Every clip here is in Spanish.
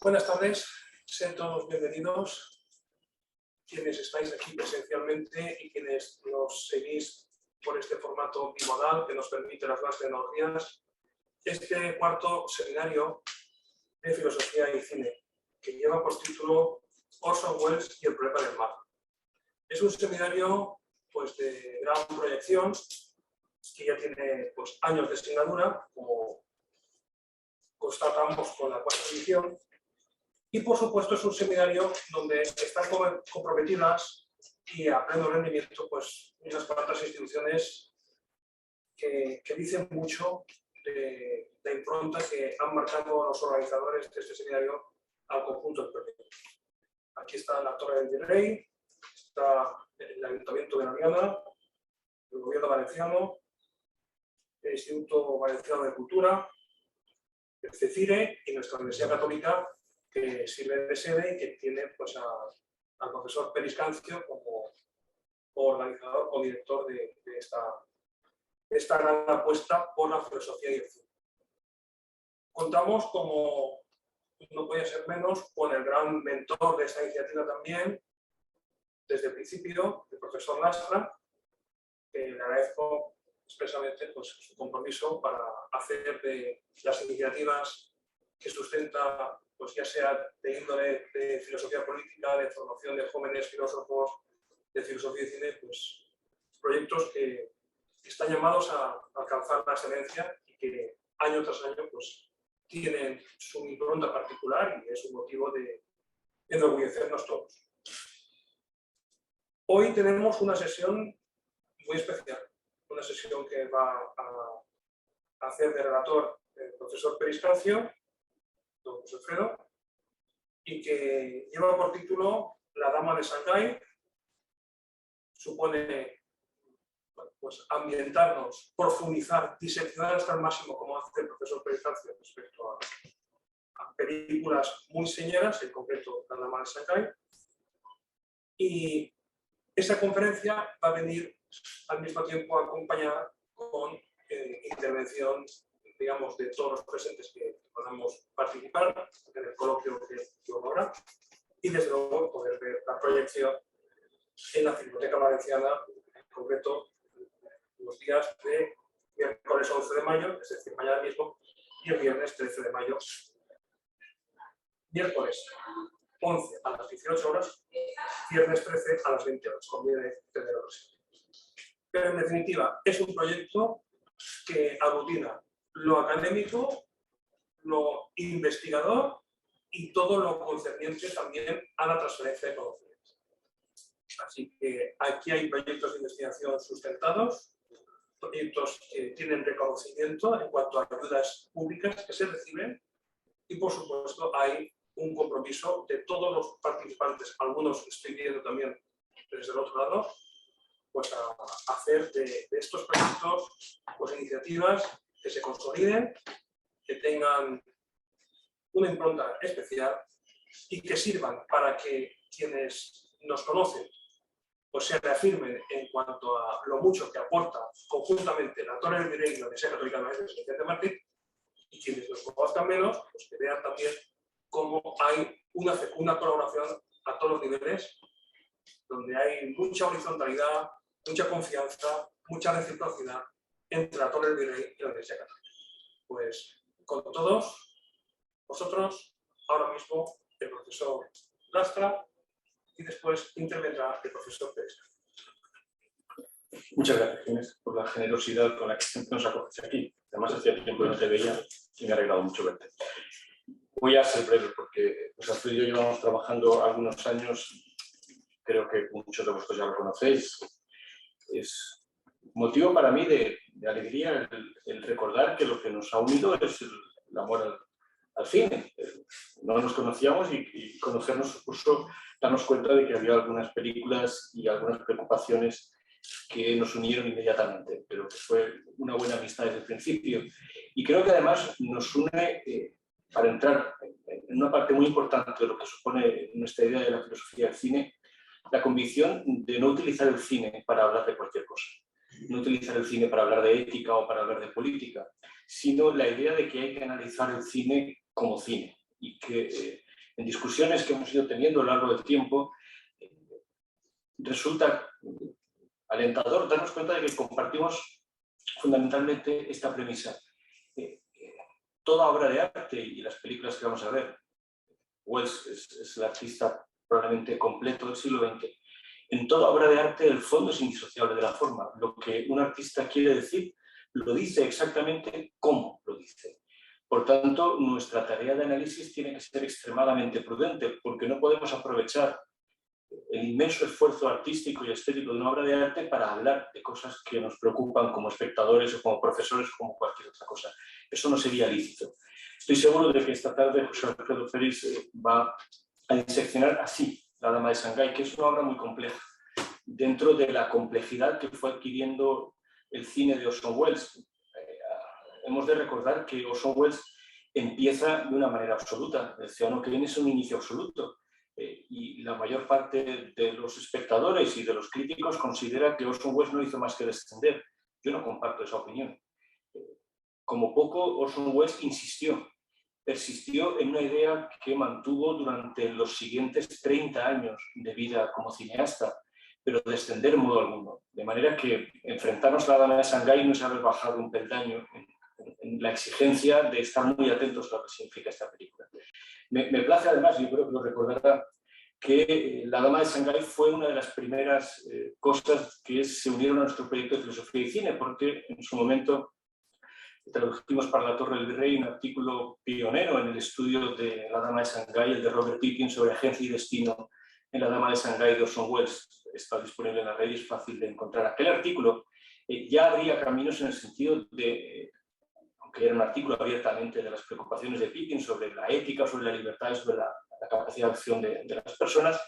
Buenas tardes, sean todos bienvenidos, quienes estáis aquí presencialmente y quienes nos seguís por este formato bimodal que nos permite las nuevas tecnologías. Este cuarto seminario de filosofía y cine, que lleva por título Orson Welles y el problema del mar. Es un seminario pues, de gran proyección, que ya tiene pues, años de singladura, como constatamos con la cuarta edición. Y, por supuesto, es un seminario donde están comprometidas y a pleno rendimiento pues, unas cuantas instituciones que dicen mucho de la impronta que han marcado los organizadores de este seminario al conjunto del proyecto. Aquí está la Torre del Virrey, está el Ayuntamiento de Nariana, el Gobierno Valenciano, el Instituto Valenciano de Cultura, el CECIRE y nuestra Universidad Católica, que sirve de sede y que tiene pues, al profesor Periscancio como organizador o director de esta gran apuesta por la filosofía y el cine. Contamos, como no podía ser menos, con el gran mentor de esta iniciativa también, desde el principio, el profesor Lastra, que le agradezco expresamente pues, su compromiso para hacer de las iniciativas que sustenta, pues ya sea de índole de filosofía política, de formación de jóvenes filósofos, de filosofía y cine, pues proyectos que están llamados a alcanzar la excelencia y que año tras año pues, tienen su impronta particular y es un motivo de enorgullecernos todos. Hoy tenemos una sesión muy especial, una sesión que va a hacer de relator el profesor Periscancio, don José Alfredo, y que lleva por título La Dama de Shanghái. Supone pues, ambientarnos, profundizar, diseccionar hasta el máximo, como hace el profesor Periscancio respecto a películas muy señeras, en concreto La Dama de Shanghái. Y esa conferencia va a venir al mismo tiempo acompañada con intervención, digamos, de todos los presentes que podamos participar en el coloquio que habrá, y desde luego poder ver la proyección en la Filmoteca Valenciana, en concreto los días de miércoles 11 de mayo, es decir, mañana mismo, y el viernes 13 de mayo. Miércoles 11 a las 18 horas, viernes 13 a las 20 horas, conviene tenerlo presente. Pero en definitiva, es un proyecto que aglutina lo académico, lo investigador y todo lo concerniente también a la transferencia de conocimiento. Así que aquí hay proyectos de investigación sustentados, proyectos que tienen reconocimiento en cuanto a ayudas públicas que se reciben y, por supuesto, hay un compromiso de todos los participantes, algunos estoy viendo también desde el otro lado, pues a hacer de estos proyectos pues, iniciativas que se consoliden, que tengan una impronta especial y que sirvan para que quienes nos conocen pues se reafirmen en cuanto a lo mucho que aporta conjuntamente la Torre del Virrey y la Universidad Católica de Vicente Martín, y quienes nos conozcan menos, pues que vean también cómo hay una fecunda colaboración a todos los niveles, donde hay mucha horizontalidad, mucha confianza, mucha reciprocidad entre la Torre del Virrey y la Universidad Católica. Pues con todos vosotros, ahora mismo el profesor Lastra y después intervendrá el profesor Pérez. Muchas gracias, Inés, por la generosidad con la que siempre nos acoges aquí. Además, hacía tiempo que no te veía y me ha alegrado mucho verte. Voy a ser breve porque José Alfredo y yo llevamos trabajando algunos años, creo que muchos de vosotros ya lo conocéis. Es motivo para mí de alegría el recordar que lo que nos ha unido es el amor al cine. No nos conocíamos y conocernos supuso darnos cuenta de que había algunas películas y algunas preocupaciones que nos unieron inmediatamente, pero que fue una buena amistad desde el principio. Y creo que además nos une, para entrar en una parte muy importante de lo que supone nuestra idea de la filosofía del cine, la convicción de no utilizar el cine para hablar de cualquier cosa, no utilizar el cine para hablar de ética o para hablar de política, sino la idea de que hay que analizar el cine como cine y que en discusiones que hemos ido teniendo a lo largo del tiempo, resulta alentador darnos cuenta de que compartimos fundamentalmente esta premisa. Toda obra de arte y las películas que vamos a ver, Welles es el artista probablemente completo del siglo XX, en toda obra de arte el fondo es indisociable de la forma. Lo que un artista quiere decir, lo dice exactamente cómo lo dice. Por tanto, nuestra tarea de análisis tiene que ser extremadamente prudente, porque no podemos aprovechar el inmenso esfuerzo artístico y estético de una obra de arte para hablar de cosas que nos preocupan como espectadores o como profesores o como cualquier otra cosa. Eso no sería lícito. Estoy seguro de que esta tarde José Alfredo Félix va a diseccionar así La Dama de Shanghái, que es una obra muy compleja, dentro de la complejidad que fue adquiriendo el cine de Orson Welles. Hemos de recordar que Orson Welles empieza de una manera absoluta. El Ciudadano Kane es un inicio absoluto. Y la mayor parte de los espectadores y de los críticos considera que Orson Welles no hizo más que descender. Yo no comparto esa opinión. Como poco, Orson Welles persistió en una idea que mantuvo durante los siguientes 30 años de vida como cineasta, pero descender en modo alguno. De manera que enfrentarnos a La Dama de Shanghái no es haber bajado un peldaño en la exigencia de estar muy atentos a lo que significa esta película. Me place además, yo creo que lo recordará, que La Dama de Shanghái fue una de las primeras cosas que se unieron a nuestro proyecto de filosofía y cine, porque en su momento tradujimos para La Torre del Virrey un artículo pionero en el estudio de La Dama de Shanghái, el de Robert Pippin, sobre agencia y destino en La Dama de Shanghái de Orson Welles. Está disponible en la red y es fácil de encontrar. Aquel artículo ya abría caminos en el sentido de, aunque era un artículo abiertamente de las preocupaciones de Pippin sobre la ética, sobre la libertad y sobre la capacidad de acción de las personas,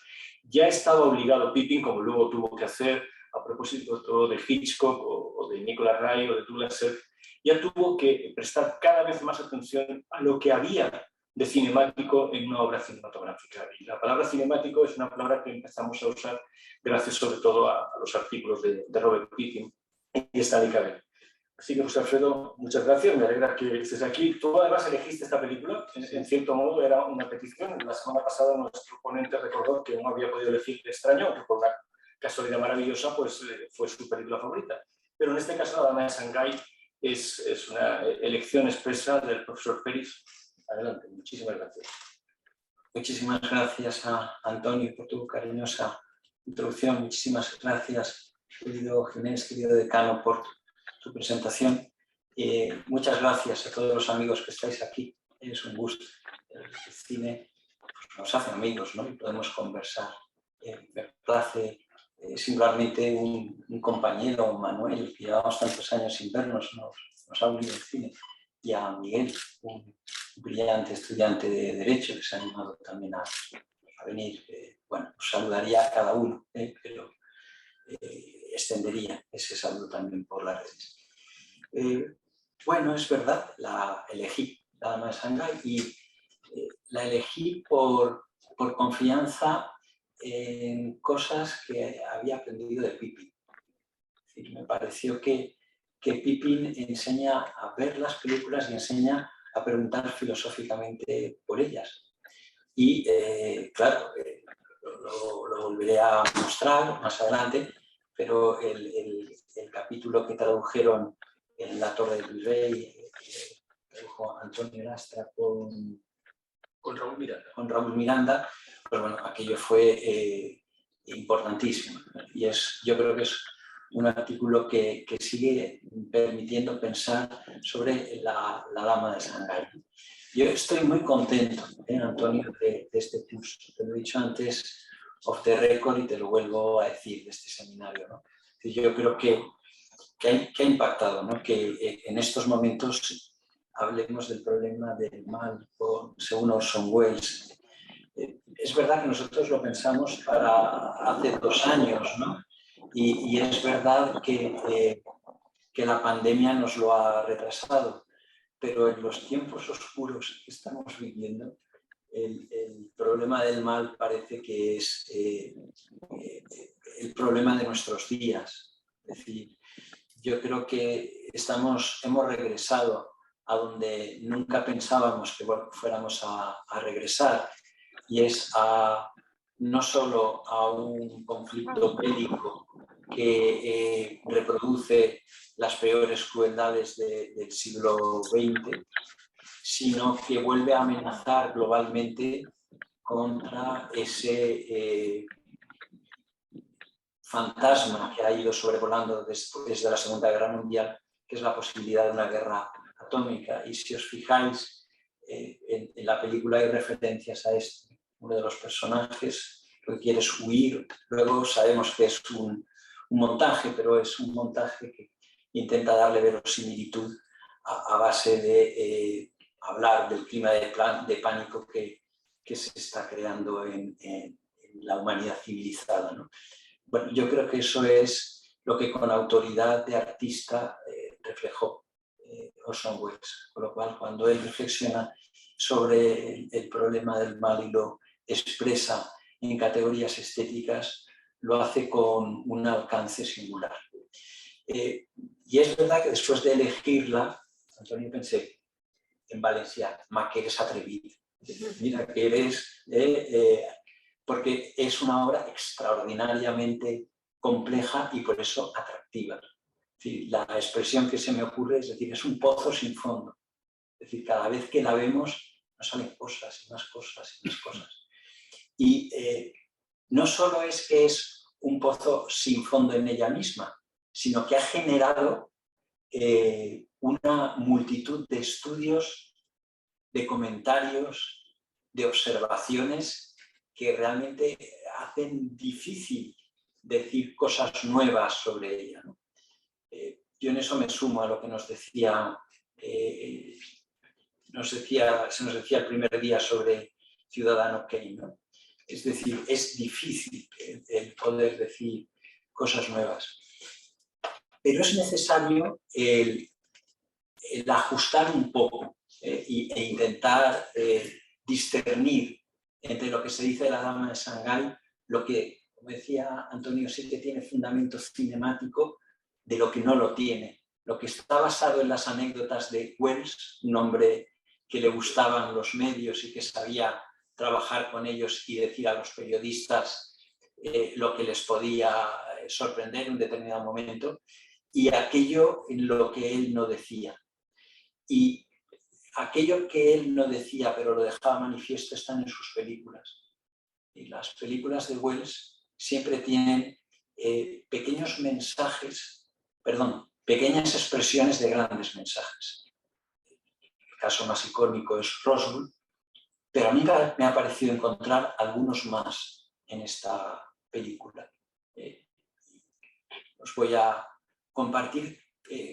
ya estaba obligado Pippin, como luego tuvo que hacer a propósito de Hitchcock o de Nicholas Ray o de Douglas Sirk, ya tuvo que prestar cada vez más atención a lo que había de cinemático en una obra cinematográfica. Y la palabra cinemático es una palabra que empezamos a usar gracias sobre todo a los artículos de Robert Pippin y Stanley Cavell. Así que, José Alfredo, muchas gracias, me alegra que estés aquí. Tú además elegiste esta película, en cierto modo era una petición. La semana pasada nuestro ponente recordó que no había podido elegir de Extraño, que por una casualidad maravillosa pues, fue su película favorita. Pero en este caso La Dama de Shanghái es una elección expresa del profesor Félix. Adelante, muchísimas gracias. Muchísimas gracias a Antonio por tu cariñosa introducción. Muchísimas gracias, querido Ginés, querido decano, por tu presentación. Muchas gracias a todos los amigos que estáis aquí. Es un gusto. El cine pues, nos hace amigos, ¿no? Y podemos conversar. Me place simplemente un compañero, Manuel, que llevamos tantos años sin vernos, nos ha unido el cine. Y a Miguel, un brillante estudiante de Derecho que se ha animado también a venir. Bueno, os saludaría a cada uno, pero extendería ese saludo también por las redes. Bueno, es verdad, la elegí, La Dama de Shanghái, y la elegí por confianza en cosas que había aprendido de Pippin. Es decir, me pareció que Pippin enseña a ver las películas y enseña a preguntar filosóficamente por ellas. Y claro, lo volveré a mostrar más adelante, pero el capítulo que tradujeron en La Torre del Virrey, tradujo Antonio Lastra con Raúl Miranda, pues bueno, aquello fue importantísimo. Y yo creo que es un artículo que sigue permitiendo pensar sobre la Dama de Shanghái. Yo estoy muy contento, Antonio, de este curso. Te lo he dicho antes, off the record, y te lo vuelvo a decir, de este seminario, ¿no? Yo creo que ha impactado, ¿no? Que en estos momentos hablemos del problema del mal, según Orson Welles. Es verdad que nosotros lo pensamos para hace 2 años, ¿no? Y es verdad que la pandemia nos lo ha retrasado, pero en los tiempos oscuros que estamos viviendo, el problema del mal parece que es el problema de nuestros días. Es decir, yo creo que hemos regresado a donde nunca pensábamos que fuéramos a regresar. y es no solo a un conflicto bélico que reproduce las peores crueldades del siglo XX, sino que vuelve a amenazar globalmente contra ese fantasma que ha ido sobrevolando después de la Segunda Guerra Mundial, que es la posibilidad de una guerra atómica. Y si os fijáis, en la película hay referencias a esto. Uno de los personajes lo que quiere es huir. Luego sabemos que es un montaje, pero es un montaje que intenta darle verosimilitud a base de hablar del clima de pánico que se está creando en la humanidad civilizada, ¿no? Bueno, yo creo que eso es lo que con autoridad de artista reflejó Orson Welles, con lo cual cuando él reflexiona sobre el problema del mal y lo expresa en categorías estéticas, lo hace con un alcance singular. Y es verdad que después de elegirla, Antonio, pensé en Valencià, ma que eres atrevido, mira que eres... porque es una obra extraordinariamente compleja y por eso atractiva. Es decir, la expresión que se me ocurre es decir, es un pozo sin fondo. Es decir, cada vez que la vemos nos salen cosas y más cosas y más cosas. Y no solo es que es un pozo sin fondo en ella misma, sino que ha generado una multitud de estudios, de comentarios, de observaciones que realmente hacen difícil decir cosas nuevas sobre ella, ¿no? Yo en eso me sumo a lo que nos decía, se nos decía el primer día sobre Ciudadano Kane, ¿no? Es decir, es difícil el poder decir cosas nuevas. Pero es necesario el ajustar un poco e intentar discernir entre lo que se dice de la Dama de Shanghái, lo que, como decía Antonio, sí que tiene fundamento cinemático, de lo que no lo tiene. Lo que está basado en las anécdotas de Welles, un hombre que le gustaban los medios y que sabía trabajar con ellos y decir a los periodistas lo que les podía sorprender en un determinado momento, y aquello en lo que él no decía. Y aquello que él no decía, pero lo dejaba manifiesto, están en sus películas. Y las películas de Welles siempre tienen pequeños mensajes, pequeñas expresiones de grandes mensajes. El caso más icónico es Roswell, pero a mí me ha parecido encontrar algunos más en esta película. Os voy a compartir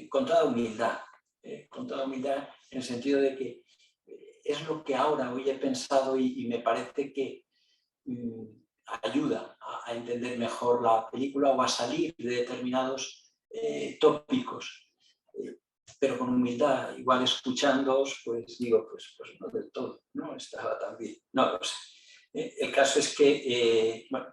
con toda humildad en el sentido de que es lo que ahora hoy he pensado y me parece que ayuda a entender mejor la película o a salir de determinados tópicos, pero con humildad. Igual escuchándoos, pues digo, pues no del todo, no estaba tan bien, no lo sé. El caso es que, bueno,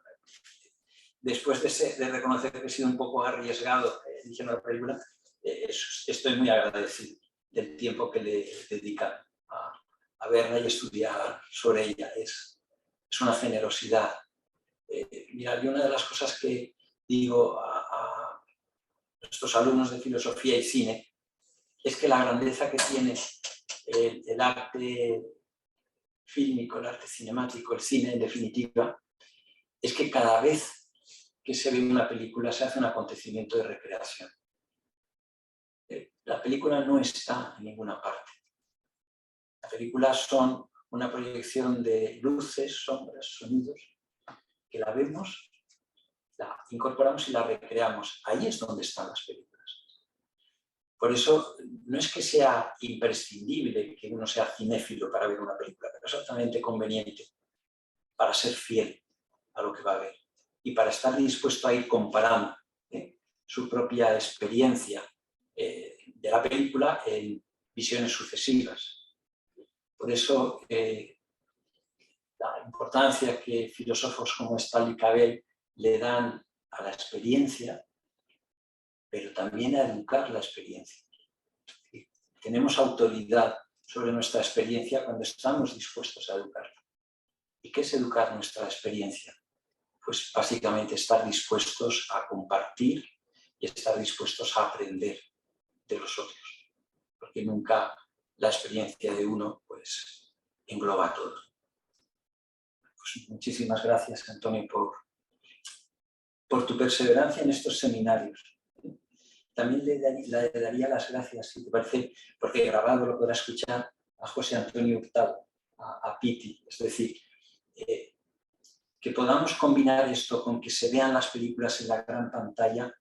después de reconocer que he sido un poco arriesgado diciendo la película, estoy muy agradecido del tiempo que le dedican a verla y estudiar sobre ella. Es una generosidad. Mira, y una de las cosas que digo a nuestros alumnos de filosofía y cine es que la grandeza que tiene el arte fílmico, el arte cinemático, el cine en definitiva, es que cada vez que se ve una película se hace un acontecimiento de recreación. La película no está en ninguna parte. Las películas son una proyección de luces, sombras, sonidos, que la vemos, la incorporamos y la recreamos. Ahí es donde están las películas. Por eso no es que sea imprescindible que uno sea cinéfilo para ver una película, pero es absolutamente conveniente para ser fiel a lo que va a ver y para estar dispuesto a ir comparando su propia experiencia de la película en visiones sucesivas. Por eso la importancia que filósofos como Stanley Cavell le dan a la experiencia, pero también a educar la experiencia. Tenemos autoridad sobre nuestra experiencia cuando estamos dispuestos a educarla. ¿Y qué es educar nuestra experiencia? Pues básicamente estar dispuestos a compartir y estar dispuestos a aprender de los otros, porque nunca la experiencia de uno pues engloba todo. Pues muchísimas gracias, Antonio, por tu perseverancia en estos seminarios. También le daría las gracias, si te parece, porque grabado lo podrá escuchar, a José Antonio Hurtado, a Piti, es decir, que podamos combinar esto con que se vean las películas en la gran pantalla,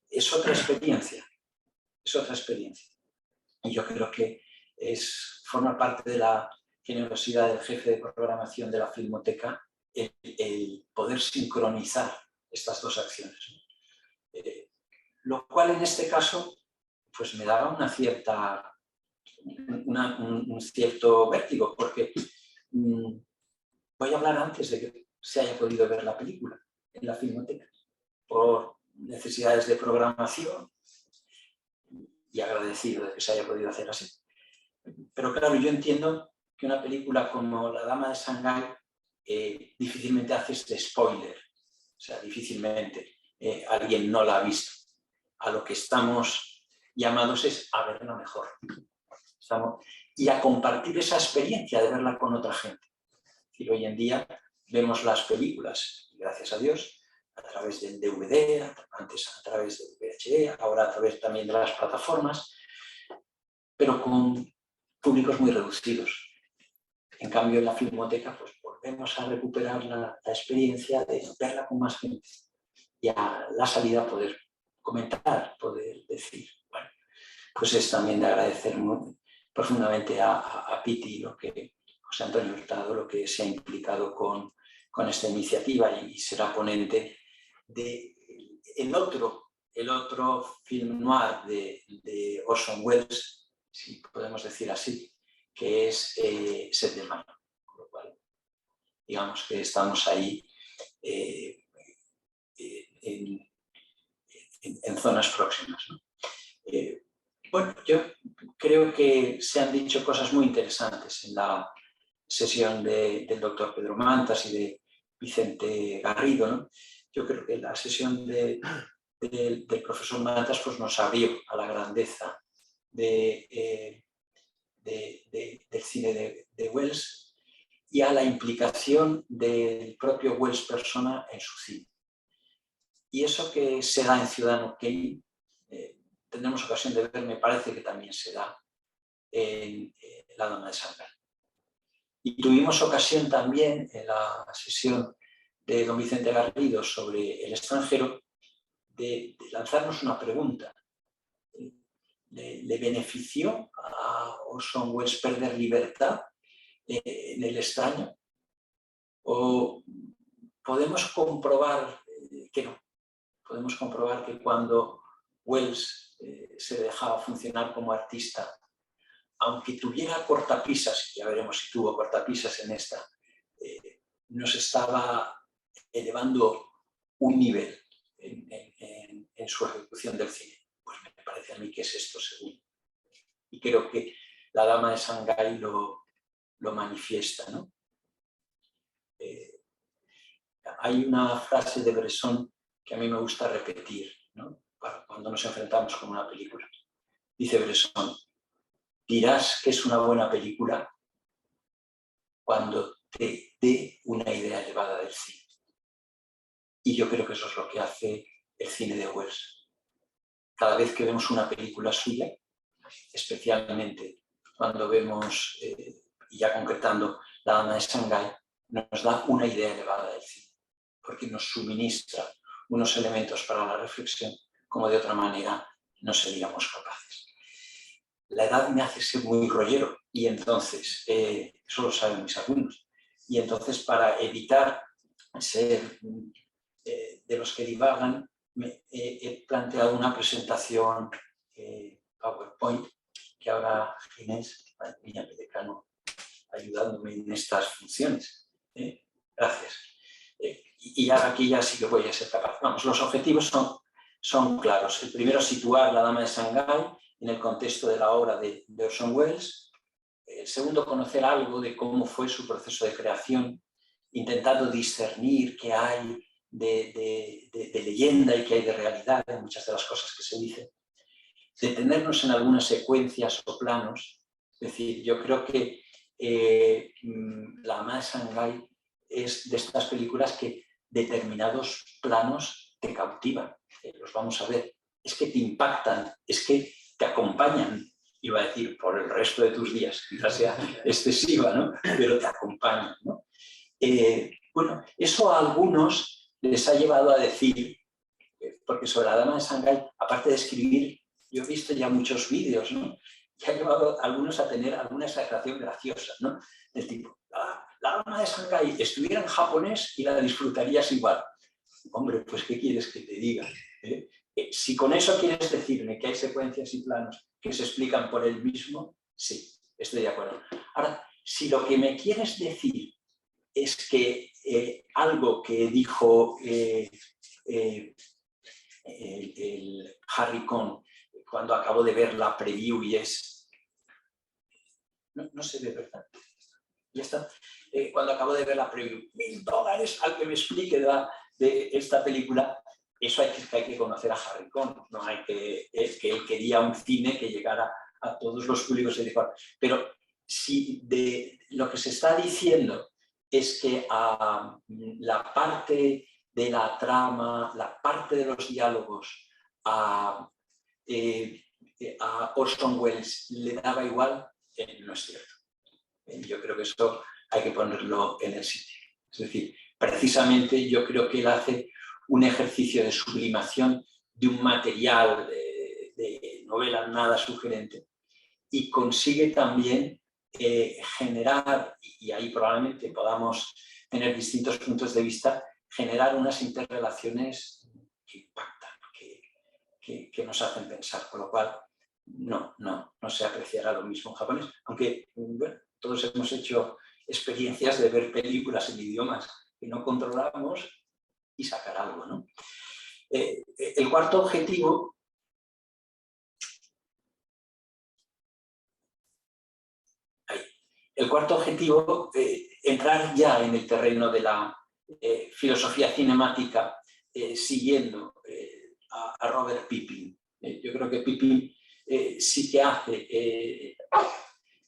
es otra experiencia, es otra experiencia. Y yo creo que forma parte de la generosidad del jefe de programación de la Filmoteca el poder sincronizar estas dos acciones. Lo cual en este caso pues me daba un cierto vértigo, porque voy a hablar antes de que se haya podido ver la película en la Filmoteca, por necesidades de programación, y agradecido de que se haya podido hacer así. Pero claro, yo entiendo que una película como La Dama de Shanghái difícilmente hace este spoiler, o sea, difícilmente alguien no la ha visto. A lo que estamos llamados es a verla mejor. Y a compartir esa experiencia de verla con otra gente. Y hoy en día vemos las películas, gracias a Dios, a través del DVD, antes a través del VHD, ahora a través también de las plataformas, pero con públicos muy reducidos. En cambio, en la Filmoteca pues volvemos a recuperar la experiencia de verla con más gente y a la salida poder comentar, poder decir. Bueno, pues es también de agradecer muy profundamente a Piti, José Antonio Hurtado, lo que se ha implicado con esta iniciativa y será ponente de el otro film noir de Orson Welles, si podemos decir así, que es Set de Mano. Con lo cual, digamos que estamos ahí en zonas próximas, ¿no? Bueno, yo creo que se han dicho cosas muy interesantes en la sesión del doctor Pedro Mantas y de Vicente Garrido, ¿no? Yo creo que la sesión del profesor Mantas pues, nos abrió a la grandeza del cine de Welles y a la implicación del propio Welles persona en su cine. Y eso que se da en Ciudadano Kane, tendremos ocasión de ver, me parece que también se da en La Dama de Shanghái. Y tuvimos ocasión también en la sesión de don Vicente Garrido sobre el extranjero de lanzarnos una pregunta. ¿Le benefició a Orson Welles perder libertad en el extraño? ¿O podemos comprobar que no? Podemos comprobar que cuando Welles se dejaba funcionar como artista, aunque tuviera cortapisas, ya veremos si tuvo cortapisas en esta, nos estaba elevando un nivel en su ejecución del cine. Pues me parece a mí que es esto seguro. Y creo que La Dama de Shanghái lo manifiesta, ¿no? Hay una frase de Bresson que a mí me gusta repetir, ¿no? Cuando nos enfrentamos con una película. Dice Bresson: dirás que es una buena película cuando te dé una idea elevada del cine. Y yo creo que eso es lo que hace el cine de Welles. Cada vez que vemos una película suya, especialmente cuando vemos, y ya concretando La Dama de Shanghái, nos da una idea elevada del cine, porque nos suministra unos elementos para la reflexión como de otra manera no seríamos capaces. La edad me hace ser muy rollero y entonces, eso lo saben mis alumnos, y entonces para evitar ser de los que divagan, he planteado una presentación PowerPoint que ahora Ginés, mi decano, ayudándome en estas funciones. Gracias. Y ahora aquí ya sí que voy a ser capaz. Vamos, los objetivos son claros. El primero, situar La Dama de Shanghái en el contexto de la obra de Orson Welles. El segundo, conocer algo de cómo fue su proceso de creación intentando discernir qué hay de leyenda y qué hay de realidad en muchas de las cosas que se dicen, detenernos en algunas secuencias o planos. Es decir, yo creo que La Dama de Shanghái es de estas películas que determinados planos te cautivan, los vamos a ver, es que te impactan, es que te acompañan, iba a decir, por el resto de tus días, quizás sea excesiva, ¿no? Pero te acompañan, ¿no? Bueno, eso a algunos les ha llevado a decir, porque sobre La Dama de Shanghái, aparte de escribir, yo he visto ya muchos vídeos, ¿no? Que ha llevado a algunos a tener alguna exageración graciosa, ¿no? Del tipo, la Dama de Shanghái estuviera en japonés y la disfrutarías igual. Hombre, pues ¿qué quieres que te diga? Si con eso quieres decirme que hay secuencias y planos que se explican por él mismo, sí, estoy de acuerdo. Ahora, si lo que me quieres decir es que algo que dijo el Harry Cohn cuando acabo de ver la preview y es... No se ve, ¿verdad? Ya está. Cuando acabo de ver la preview, $1000 al que me explique de esta película, eso hay que conocer a Harry Cohn. No hay que él quería un cine que llegara a todos los públicos. Pero si de lo que se está diciendo es que la parte de la trama, la parte de los diálogos a Orson Welles le daba igual, no es cierto. Yo creo que eso hay que ponerlo en el sitio. Es decir, precisamente yo creo que él hace un ejercicio de sublimación de un material de novela nada sugerente y consigue también generar, y ahí probablemente podamos tener distintos puntos de vista, generar unas interrelaciones que impactan, que nos hacen pensar, con lo cual no se apreciará lo mismo en japonés, aunque bueno, todos hemos hecho experiencias de ver películas en idiomas que no controlamos y sacar algo, ¿no? El cuarto objetivo entrar ya en el terreno de la filosofía cinemática siguiendo a Robert Pippin. Yo creo que Pippin sí que hace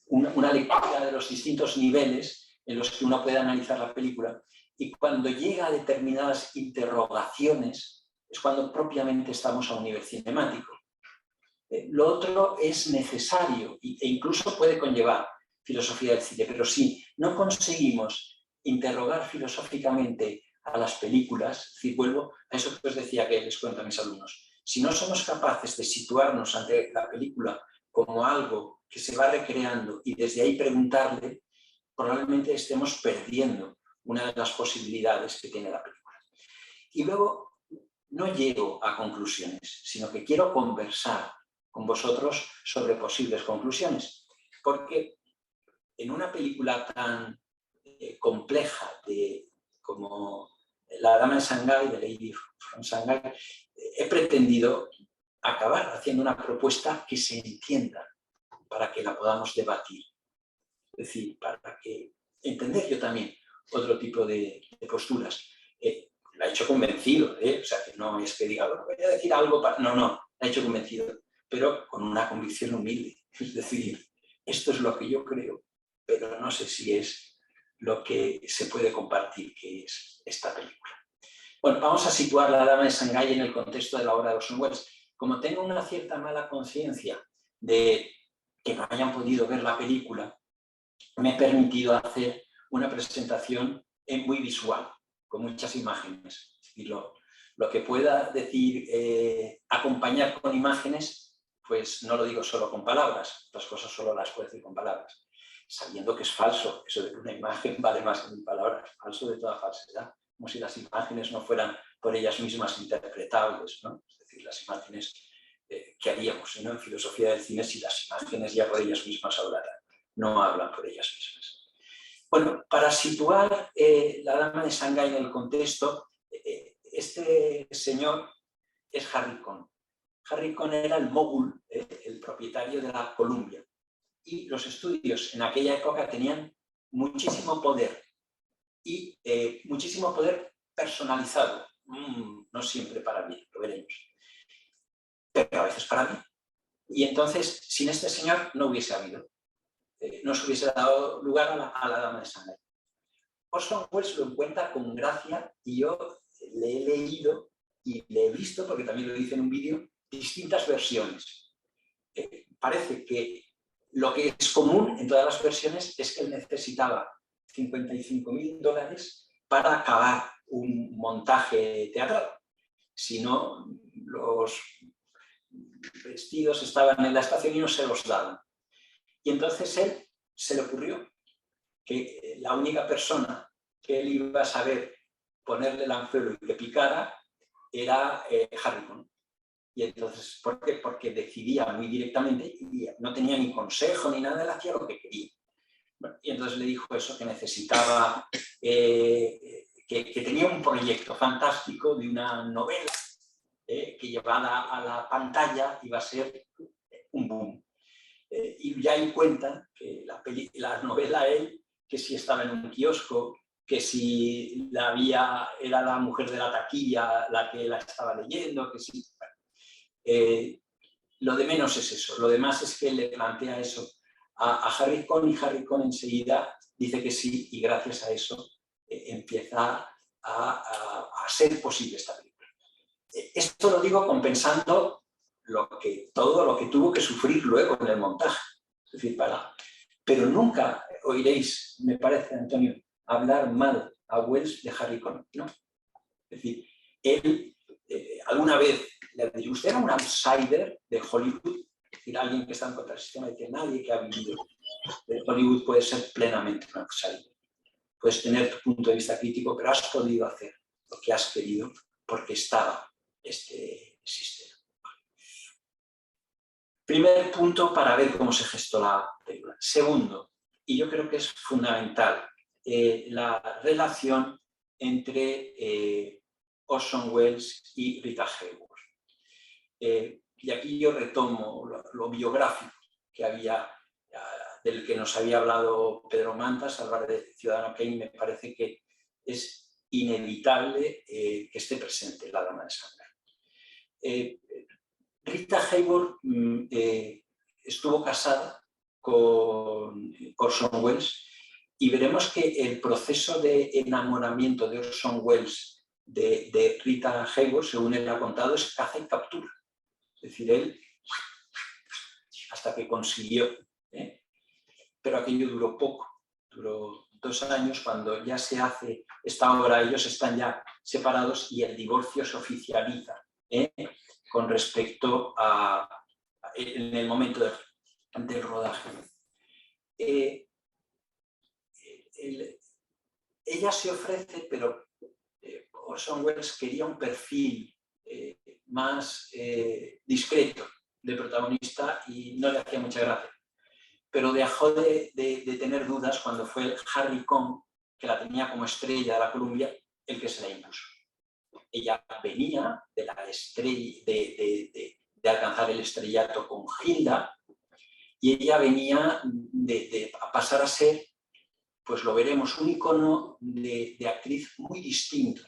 una lectura de los distintos niveles en los que uno puede analizar la película y cuando llega a determinadas interrogaciones es cuando propiamente estamos a un nivel cinemático. Lo otro es necesario e incluso puede conllevar filosofía del cine, pero si no conseguimos interrogar filosóficamente a las películas, es decir, vuelvo a eso que os decía que les cuento a mis alumnos, si no somos capaces de situarnos ante la película como algo que se va recreando y desde ahí preguntarle, probablemente estemos perdiendo una de las posibilidades que tiene la película. Y luego no llego a conclusiones, sino que quiero conversar con vosotros sobre posibles conclusiones, porque en una película tan compleja como La Dama de Shanghái, de Lady from Shanghai, he pretendido acabar haciendo una propuesta que se entienda para que la podamos debatir. Es decir, para que entender yo también otro tipo de posturas. La he hecho convencido, o sea, que no es que diga, bueno, voy a decir algo para... No, la he hecho convencido, pero con una convicción humilde. Es decir, esto es lo que yo creo, pero no sé si es lo que se puede compartir, que es esta película. Bueno, vamos a situar La Dama de Shanghái en el contexto de la obra de Orson Welles. Como tengo una cierta mala conciencia de que no hayan podido ver la película, me he permitido hacer una presentación muy visual, con muchas imágenes. Es decir, lo que pueda decir, acompañar con imágenes, pues no lo digo solo con palabras, otras cosas solo las puedo decir con palabras, sabiendo que es falso, eso de que una imagen vale más que 1000 palabras, falso de toda falsedad, como si las imágenes no fueran por ellas mismas interpretables, ¿no? Es decir, las imágenes que haríamos, ¿no? En filosofía del cine si las imágenes ya por ellas mismas hablaran, no hablan por ellas mismas. Bueno, para situar La Dama de Shanghái en el contexto, este señor es Harry Cohn. Harry Cohn era el mogul, el propietario de la Columbia. Y los estudios en aquella época tenían muchísimo poder y muchísimo poder personalizado. No siempre para mí, lo veremos. Pero a veces para mí. Y entonces, sin este señor no hubiese habido. No se hubiese dado lugar a la Dama de Shanghái. Orson Welles lo encuentra con gracia y yo le he leído y le he visto, porque también lo dice en un vídeo, distintas versiones. Parece que lo que es común en todas las versiones es que él necesitaba $55.000 para acabar un montaje teatral. Si no, los vestidos estaban en la estación y no se los daban. Y entonces él se le ocurrió que la única persona que él iba a saber ponerle el anzuelo y que picara era Harrison. Y entonces, ¿por qué? Porque decidía muy directamente y no tenía ni consejo ni nada, él hacía lo que quería. Bueno, y entonces le dijo eso, que necesitaba, que tenía un proyecto fantástico de una novela que llevada a la pantalla iba a ser un boom. Y ya ahí cuentan que la novela él, que si estaba en un kiosco, que si era la mujer de la taquilla la que la estaba leyendo, que si... lo de menos es eso, lo demás es que él le plantea eso a Harry Cohn y Harry Cohn enseguida dice que sí y gracias a eso empieza a ser posible esta película. Esto lo digo compensando todo lo que tuvo que sufrir luego en el montaje. Es decir, pero nunca oiréis, me parece, Antonio, hablar mal a Welles de Harry Cohn, ¿no? Es decir, él alguna vez le dijo, usted era un outsider de Hollywood, es decir, alguien que está en contra del sistema, de que nadie que ha vivido de Hollywood puede ser plenamente un outsider. Puedes tener tu punto de vista crítico, pero has podido hacer lo que has querido porque estaba este sistema. Primer punto para ver cómo se gestó la película. Segundo, y yo creo que es fundamental, la relación entre Orson Welles y Rita Hayworth. Y aquí yo retomo lo biográfico que había, del que nos había hablado Pedro Mantas, al hablar de Ciudadano Kane, me parece que es inevitable que esté presente la Dama de Shanghái. Rita Hayworth estuvo casada con Orson Welles y veremos que el proceso de enamoramiento de Orson Welles de Rita Hayworth, según él ha contado, es caza y captura. Es decir, él hasta que consiguió, pero aquello duró poco, duró 2 años. Cuando ya se hace esta obra, ellos están ya separados y el divorcio se oficializa con respecto en el momento del rodaje. Ella se ofrece, pero Orson Welles quería un perfil más discreto de protagonista y no le hacía mucha gracia. Pero dejó de tener dudas cuando fue Harry Cohn, que la tenía como estrella de la Columbia, el que se la impuso. Ella venía de la estrella, de alcanzar el estrellato con Hilda, y ella venía de pasar a ser, pues lo veremos, un icono de actriz muy distinto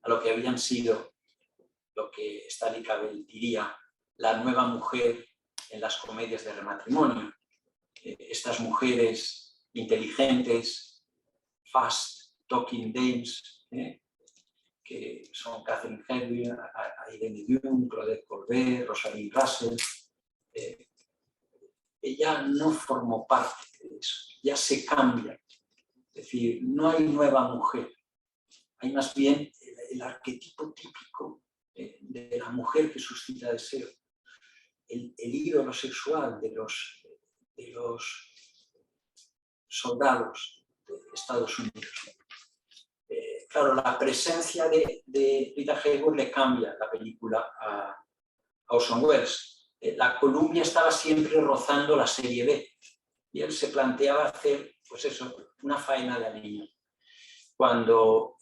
a lo que habían sido, lo que Stanley Cavell diría, la nueva mujer en las comedias de rematrimonio. Estas mujeres inteligentes, fast talking dames, que son Catherine Hepburn, Irene Dunne, Claudette Colbert, Rosalind Russell. Ella no formó parte de eso, ya se cambia. Es decir, no hay nueva mujer, hay más bien el arquetipo típico de la mujer que suscita deseo, el ídolo sexual de los soldados de Estados Unidos. Claro, la presencia de Rita Hayworth le cambia la película a Orson Welles. La Columbia estaba siempre rozando la serie B y él se planteaba hacer, pues eso, una faena de niño. Cuando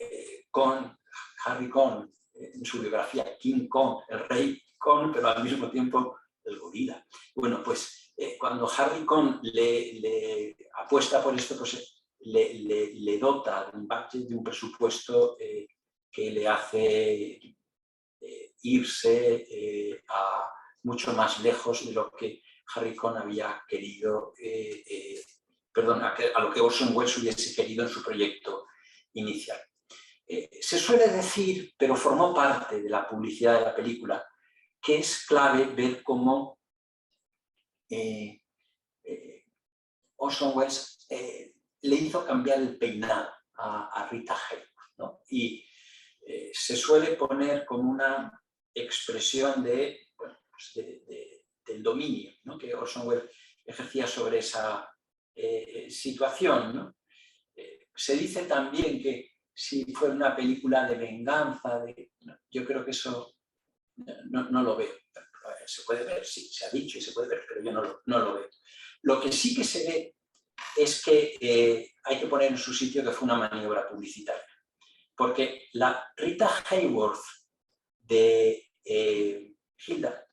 Harry Cohn, en su biografía, King Kong, el rey Kong, pero al mismo tiempo el gorila. Bueno, pues cuando Harry Cohn le apuesta por esto, pues le dota de un budget, de un presupuesto que le hace irse a mucho más lejos de lo que Harry Cohn había querido, a lo que Orson Welles hubiese querido en su proyecto inicial. Se suele decir, pero formó parte de la publicidad de la película, que es clave ver cómo Orson Welles le hizo cambiar el peinado a Rita Hayworth, ¿no? Y se suele poner como una expresión del dominio, ¿no?, que Orson Welles ejercía sobre esa situación, ¿no? Se dice también que si fuera una película de venganza, yo creo que eso no lo veo. Se puede ver, sí, se ha dicho y se puede ver, pero yo no lo veo. Lo que sí que se ve es que hay que poner en su sitio que fue una maniobra publicitaria. Porque la Rita Hayworth de Hilda,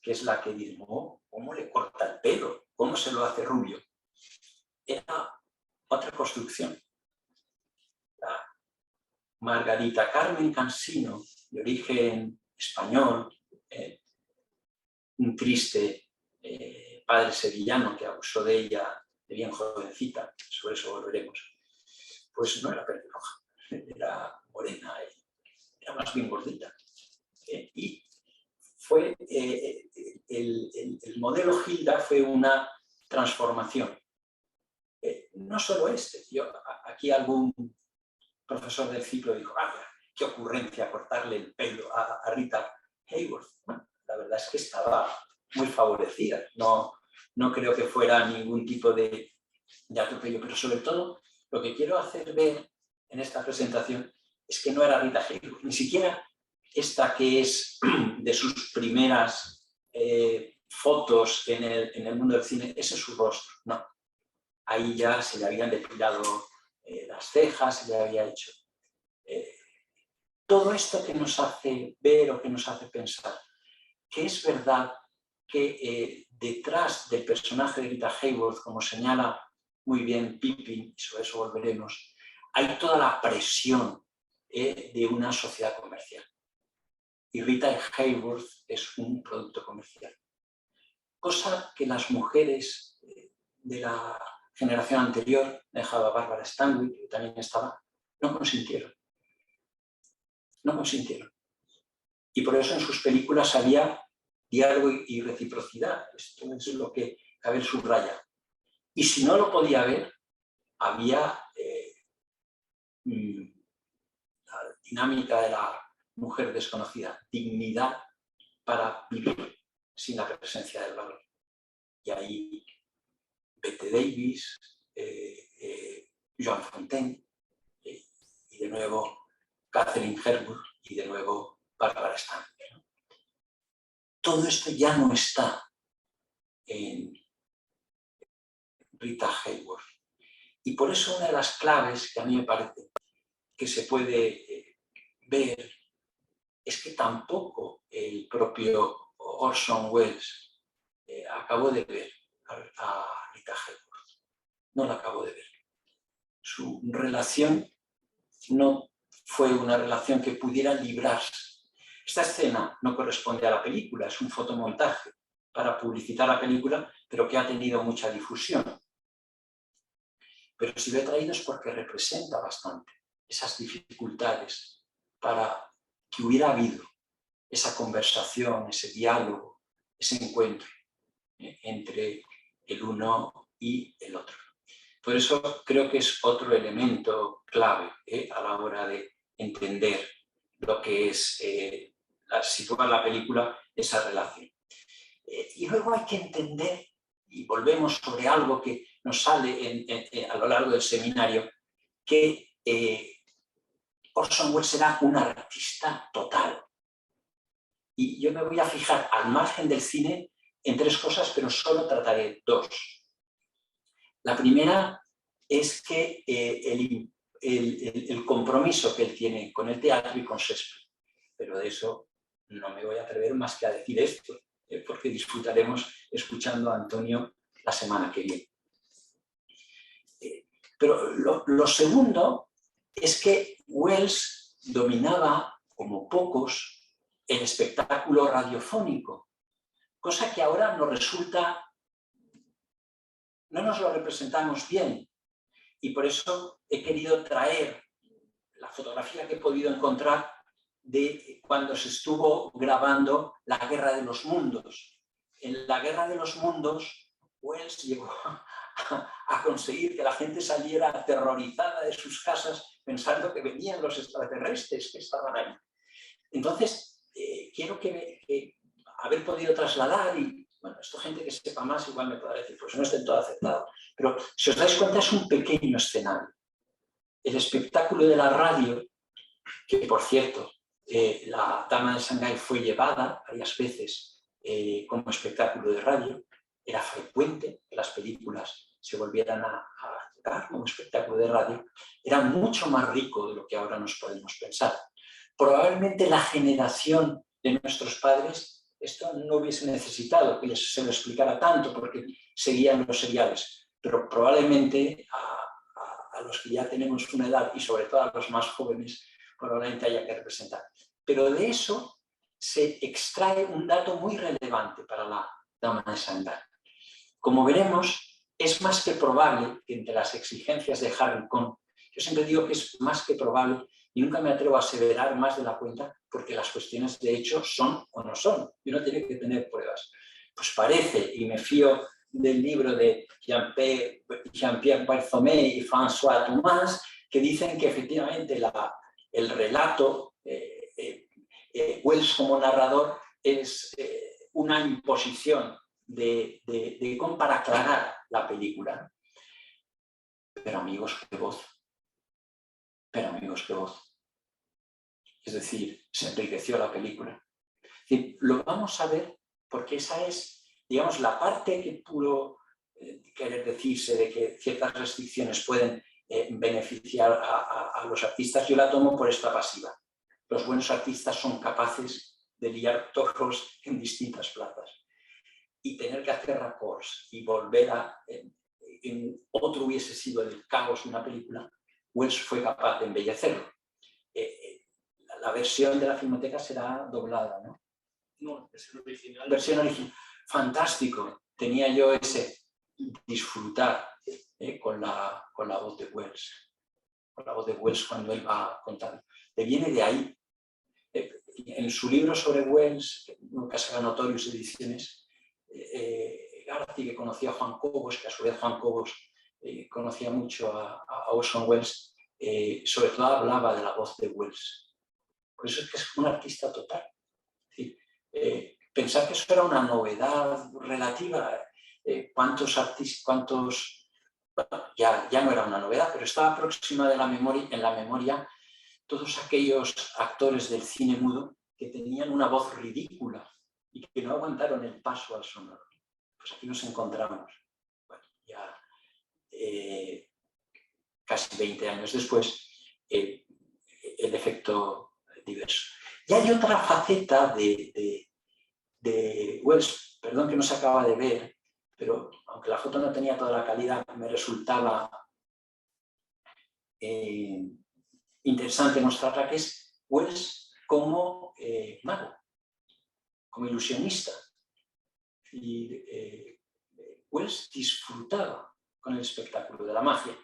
que es la que dice, oh, ¿cómo le corta el pelo? ¿Cómo se lo hace rubio? Era otra construcción. La Margarita Carmen Cansino, de origen español, un triste padre sevillano que abusó de ella de bien jovencita, sobre eso volveremos, pues no era pelirroja, era morena, era más bien gordita. Y fue el modelo Hilda fue una transformación. No solo aquí algún profesor del ciclo dijo, qué ocurrencia cortarle el pelo a Rita Hayworth. Bueno, la verdad es que estaba muy favorecida, no creo que fuera ningún tipo de atropello, pero sobre todo lo que quiero hacer ver en esta presentación es que no era Rita Hayworth, ni siquiera esta que es de sus primeras fotos en el mundo del cine, ese es su rostro, no. Ahí ya se le habían depilado las cejas, se le había hecho. Todo esto que nos hace ver o que nos hace pensar que es verdad que detrás del personaje de Rita Hayworth, como señala muy bien Pippin, y sobre eso volveremos, hay toda la presión de una sociedad comercial. Y Rita Hayworth es un producto comercial. Cosa que las mujeres de la generación anterior, dejaba Barbara Stanwyck, que también estaba, no consintieron. No consintieron. Y por eso en sus películas había diálogo y reciprocidad. Esto es lo que Cabell subraya. Y si no lo podía ver, había la dinámica de la mujer desconocida, dignidad para vivir sin la presencia del valor. Y ahí Bette Davis, Joan Fontaine, y de nuevo Katharine Hepburn, y de nuevo Barbara Stanwyck, ¿no? Todo esto ya no está en Rita Hayworth. Y por eso una de las claves que a mí me parece que se puede ver es que tampoco el propio Orson Welles acabó de ver a Rita Hayworth. No la acabó de ver. Su relación no fue una relación que pudiera librarse. Esta escena no corresponde a la película, es un fotomontaje para publicitar la película, pero que ha tenido mucha difusión. Pero si lo he traído es porque representa bastante esas dificultades para que hubiera habido esa conversación, ese diálogo, ese encuentro entre el uno y el otro. Por eso creo que es otro elemento clave a la hora de entender lo que es situar la película, esa relación. Y luego hay que entender, y volvemos sobre algo que nos sale a lo largo del seminario, que Orson Welles era un artista total. Y yo me voy a fijar al margen del cine en tres cosas, pero solo trataré dos. La primera es que el compromiso que él tiene con el teatro y con Shakespeare. Pero de eso no me voy a atrever más que a decir esto, porque disfrutaremos escuchando a Antonio la semana que viene. Pero lo segundo es que Wells dominaba, como pocos, el espectáculo radiofónico, cosa que ahora nos resulta, no nos lo representamos bien. Y por eso he querido traer la fotografía que he podido encontrar de cuando se estuvo grabando La Guerra de los Mundos. En La Guerra de los Mundos, Wells llegó a conseguir que la gente saliera aterrorizada de sus casas pensando que venían los extraterrestres que estaban ahí. Entonces, quiero haber podido trasladar y, bueno, esto gente que sepa más igual me podrá decir, pues no es del todo aceptado. Pero si os dais cuenta es un pequeño escenario. El espectáculo de la radio, que por cierto, la Dama de Shanghái fue llevada varias veces como espectáculo de radio, era frecuente que las películas se volvieran a dar como espectáculo de radio, era mucho más rico de lo que ahora nos podemos pensar. Probablemente la generación de nuestros padres esto no hubiese necesitado que se lo explicara tanto porque seguían los seriales, pero probablemente a los que ya tenemos una edad y sobre todo a los más jóvenes probablemente haya que representar. Pero de eso se extrae un dato muy relevante para la Dama de Shanghái. Como veremos, es más que probable que entre las exigencias de Harry Cohn, yo siempre digo que es más que probable y nunca me atrevo a aseverar más de la cuenta porque las cuestiones de hecho son o no son, y uno tiene que tener pruebas. Pues parece, y me fío del libro de Jean-Pierre Barthomé y François Thomas, que dicen que efectivamente el relato, Wells como narrador, es una imposición de Cohn para aclarar la película. Pero amigos, qué voz. Pero amigos, qué voz. Es decir, se enriqueció la película. Es decir, lo vamos a ver porque esa es, digamos, la parte que pudo querer decirse de que ciertas restricciones pueden beneficiar a los artistas. Yo la tomo por esta pasiva. Los buenos artistas son capaces de liar toros en distintas plazas. Y tener que hacer raccords y volver en otro hubiese sido el caos de una película, Wells fue capaz de embellecerlo. La versión de la Filmoteca será doblada, ¿no? No, versión original. Versión original. Fantástico. Tenía yo ese disfrutar con la voz de Wells. Con la voz de Wells cuando él va contando. Le viene de ahí. En su libro sobre Wells, que nunca se ganó Notorious Ediciones, Garci, que conocía a Juan Cobos, que a su vez Juan Cobos conocía mucho a Orson Welles, sobre todo hablaba de la voz de Wells. Por eso es que es un artista total. Es decir, pensar que eso era una novedad relativa, cuántos artistas, bueno, ya no era una novedad, pero estaba próxima de en la memoria todos aquellos actores del cine mudo que tenían una voz ridícula y que no aguantaron el paso al sonoro. Pues aquí nos encontramos, bueno, ya casi 20 años después, el efecto diverso. Y hay otra faceta de Wells, perdón que no se acaba de ver, pero aunque la foto no tenía toda la calidad, me resultaba interesante mostrarla, que es Wells como mago, como ilusionista. Y Wells disfrutaba con el espectáculo de la magia.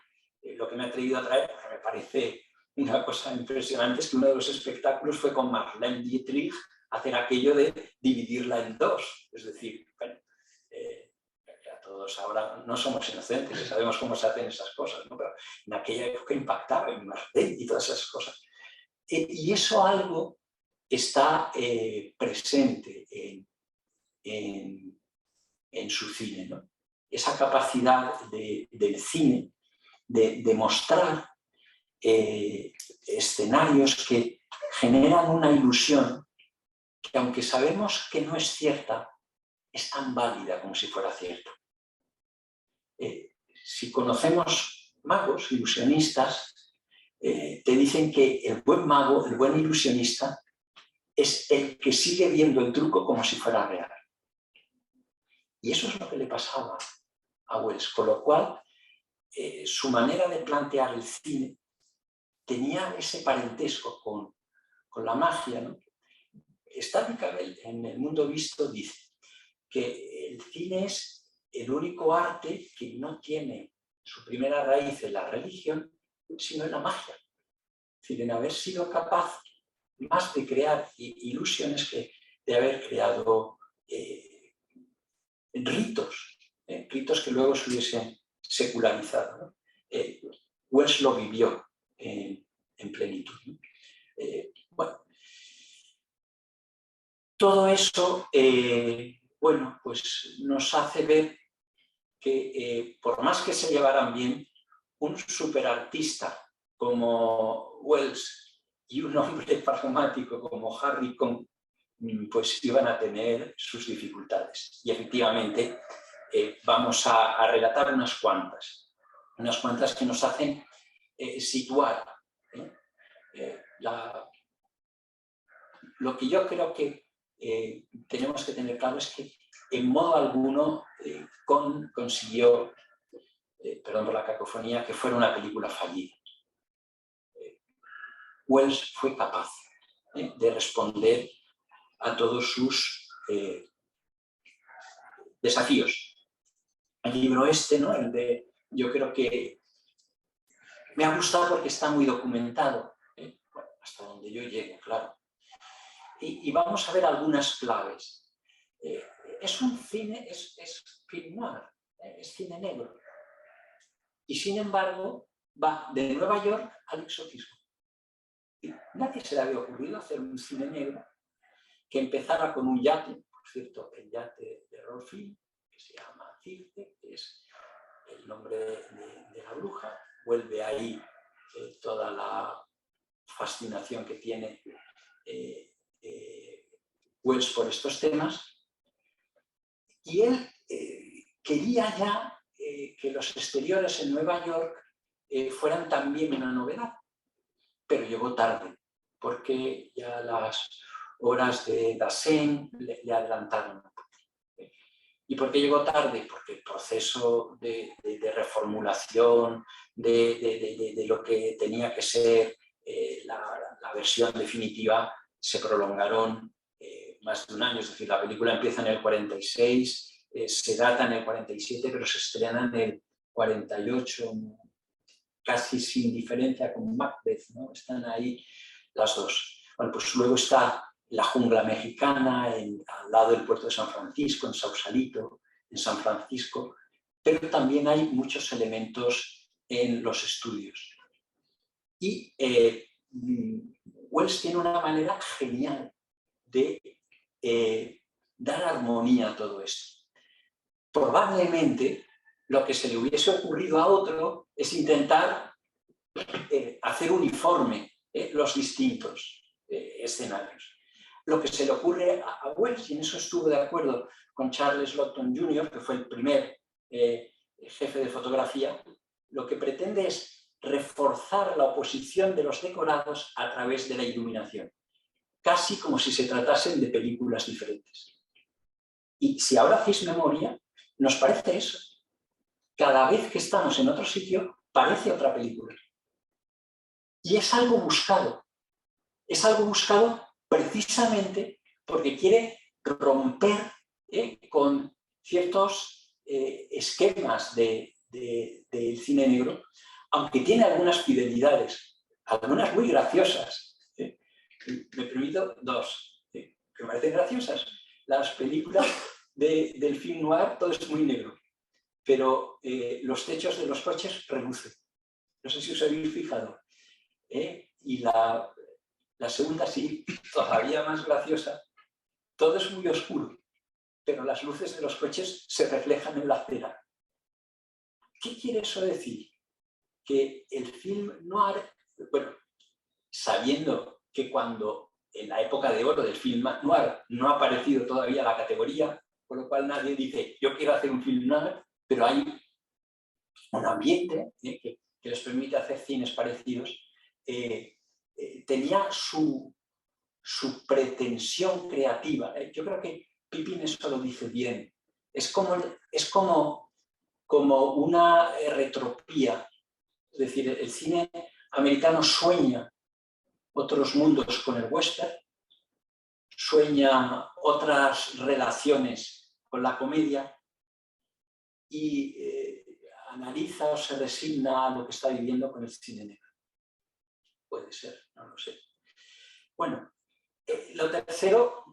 Lo que me ha atrevido a traer, porque me parece una cosa impresionante, es que uno de los espectáculos fue con Marlene Dietrich hacer aquello de dividirla en dos. Es decir, bueno, ya todos ahora no somos inocentes, sabemos cómo se hacen esas cosas, ¿no? Pero en aquella época impactaba en Marlene y todas esas cosas. Y eso algo está presente en su cine, ¿no? Esa capacidad del cine de mostrar escenarios que generan una ilusión que, aunque sabemos que no es cierta, es tan válida como si fuera cierta. Si conocemos magos, ilusionistas, te dicen que el buen mago, el buen ilusionista, es el que sigue viendo el truco como si fuera real. Y eso es lo que le pasaba a Wells, con lo cual su manera de plantear el cine tenía ese parentesco con la magia, ¿no? Stanley Cavell, en El mundo visto, dice que el cine es el único arte que no tiene su primera raíz en la religión, sino en la magia. Es decir, en haber sido capaz más de crear ilusiones que de haber creado ritos, ritos que luego se hubiesen secularizado, ¿no? Wells lo vivió en plenitud, ¿no? Bueno, todo eso bueno, pues nos hace ver que por más que se llevaran bien, un superartista como Wells y un hombre pragmático como Harry pues iban a tener sus dificultades. Y efectivamente vamos a relatar unas cuantas que nos hacen situar. Lo que yo creo que tenemos que tener claro es que en modo alguno consiguió, perdón por la cacofonía, que fuera una película fallida. Wells fue capaz de responder a todos sus desafíos. El libro ¿no? El de, yo creo que me ha gustado porque está muy documentado, bueno, hasta donde yo llego, claro. Y vamos a ver algunas claves. Es un cine, es film noir, es cine negro. Y sin embargo, va de Nueva York al exotismo. Y nadie se le había ocurrido hacer un cine negro que empezara con un yate, por cierto, el yate de Rolf Film, que se llama Circe, que es el nombre de la bruja. Vuelve ahí toda la fascinación que tiene Wells por estos temas. Y él quería ya que los exteriores en Nueva York fueran también una novedad, pero llegó tarde, porque ya las horas de Dasein le adelantaron. ¿Y por qué llegó tarde? Porque el proceso de reformulación de lo que tenía que ser la versión definitiva se prolongaron más de un año. Es decir, la película empieza en el 46, se data en el 47, pero se estrena en el 48, casi sin diferencia con Macbeth, ¿no? Están ahí las dos. Bueno, pues luego está La jungla mexicana, al lado del puerto de San Francisco, en Sausalito, en San Francisco, pero también hay muchos elementos en los estudios. Y Wells tiene una manera genial de dar armonía a todo esto. Probablemente lo que se le hubiese ocurrido a otro es intentar hacer uniforme los distintos escenarios. Lo que se le ocurre a Wells, y en eso estuvo de acuerdo con Charles Laughton Jr., que fue el primer jefe de fotografía, lo que pretende es reforzar la oposición de los decorados a través de la iluminación, casi como si se tratasen de películas diferentes. Y si ahora hacéis memoria, nos parece eso. Cada vez que estamos en otro sitio, parece otra película. Y es algo buscado. Es algo buscado precisamente porque quiere romper con ciertos esquemas del cine negro, aunque tiene algunas fidelidades, algunas muy graciosas. Me permito dos, que me parecen graciosas. Las películas del film noir, todo es muy negro, pero los techos de los coches relucen. No sé si os habéis fijado. Y la segunda, sí, todavía más graciosa. Todo es muy oscuro, pero las luces de los coches se reflejan en la acera. ¿Qué quiere eso decir? Que el film noir, bueno, sabiendo que cuando en la época de oro del film noir no ha aparecido todavía la categoría, por lo cual nadie dice, yo quiero hacer un film noir, pero hay un ambiente que les permite hacer cines parecidos, tenía su pretensión creativa. Yo creo que Pipin eso lo dice bien. Es como como una retropía. Es decir, el cine americano sueña otros mundos con el western, sueña otras relaciones con la comedia y analiza o se resigna a lo que está viviendo con el cine negro. Puede ser, no lo sé. Bueno, lo tercero,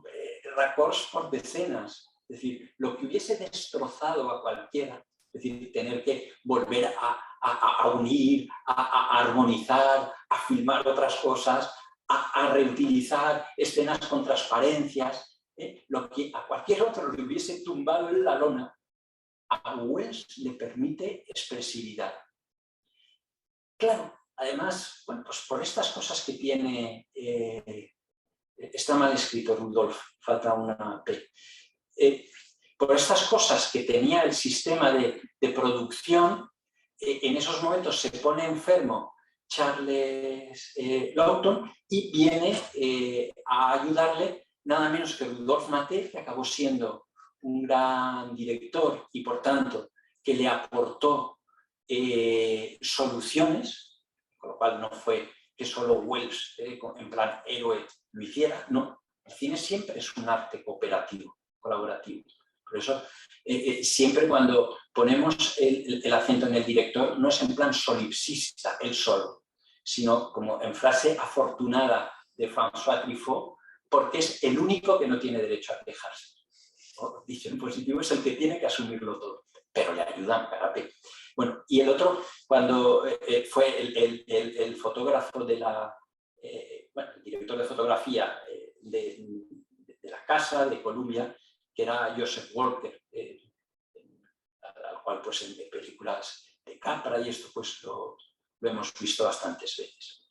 raccords por decenas. Es decir, lo que hubiese destrozado a cualquiera, es decir, tener que volver a unir, a armonizar, a filmar otras cosas, a reutilizar escenas con transparencias, lo que a cualquier otro le hubiese tumbado en la lona, a Welles le permite expresividad. Claro, además, bueno, pues por estas cosas que tiene, está mal escrito Rudolf, falta una P. Por estas cosas que tenía el sistema de producción, en esos momentos se pone enfermo Charles Laughton y viene a ayudarle nada menos que Rudolf Maté, que acabó siendo un gran director y por tanto que le aportó soluciones, con lo cual no fue que solo Welles, en plan héroe, lo hiciera, no. El cine siempre es un arte cooperativo, colaborativo. Por eso, siempre cuando ponemos el acento en el director, no es en plan solipsista, él solo, sino como en frase afortunada de François Truffaut, porque es el único que no tiene derecho a quejarse. ¿No? Dicho en positivo, es el que tiene que asumirlo todo, pero le ayudan, espérate. Bueno, y el otro, cuando fue el fotógrafo de la... bueno, el director de fotografía de la casa de Columbia, que era Joseph Walker, al cual pues en películas de Capra y esto pues lo hemos visto bastantes veces.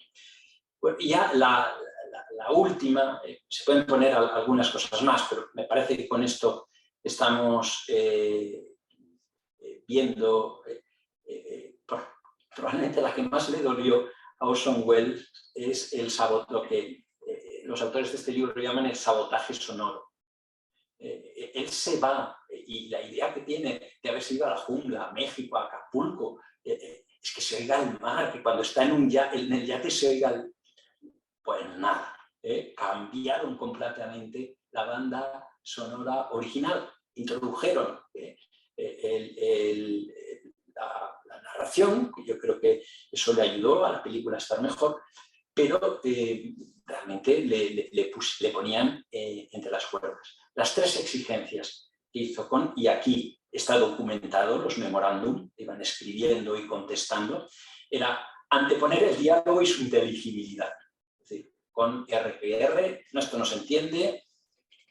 Bueno, y ya la última, se pueden poner algunas cosas más, pero me parece que con esto estamos viendo, probablemente la que más le dolió a Orson Welles es lo que los autores de este libro llaman el sabotaje sonoro. Él se va y la idea que tiene de haberse ido a la jungla, a México, a Acapulco, es que se oiga el mar, que cuando está en el yate se oiga el... Pues nada, cambiaron completamente la banda sonora original, introdujeron la narración, que yo creo que eso le ayudó a la película a estar mejor, pero realmente le ponían entre las cuerdas. Las tres exigencias que hizo y aquí está documentado, los memorándum, iban escribiendo y contestando, era anteponer el diálogo y su inteligibilidad. Es decir, con RPR, no, esto no se entiende,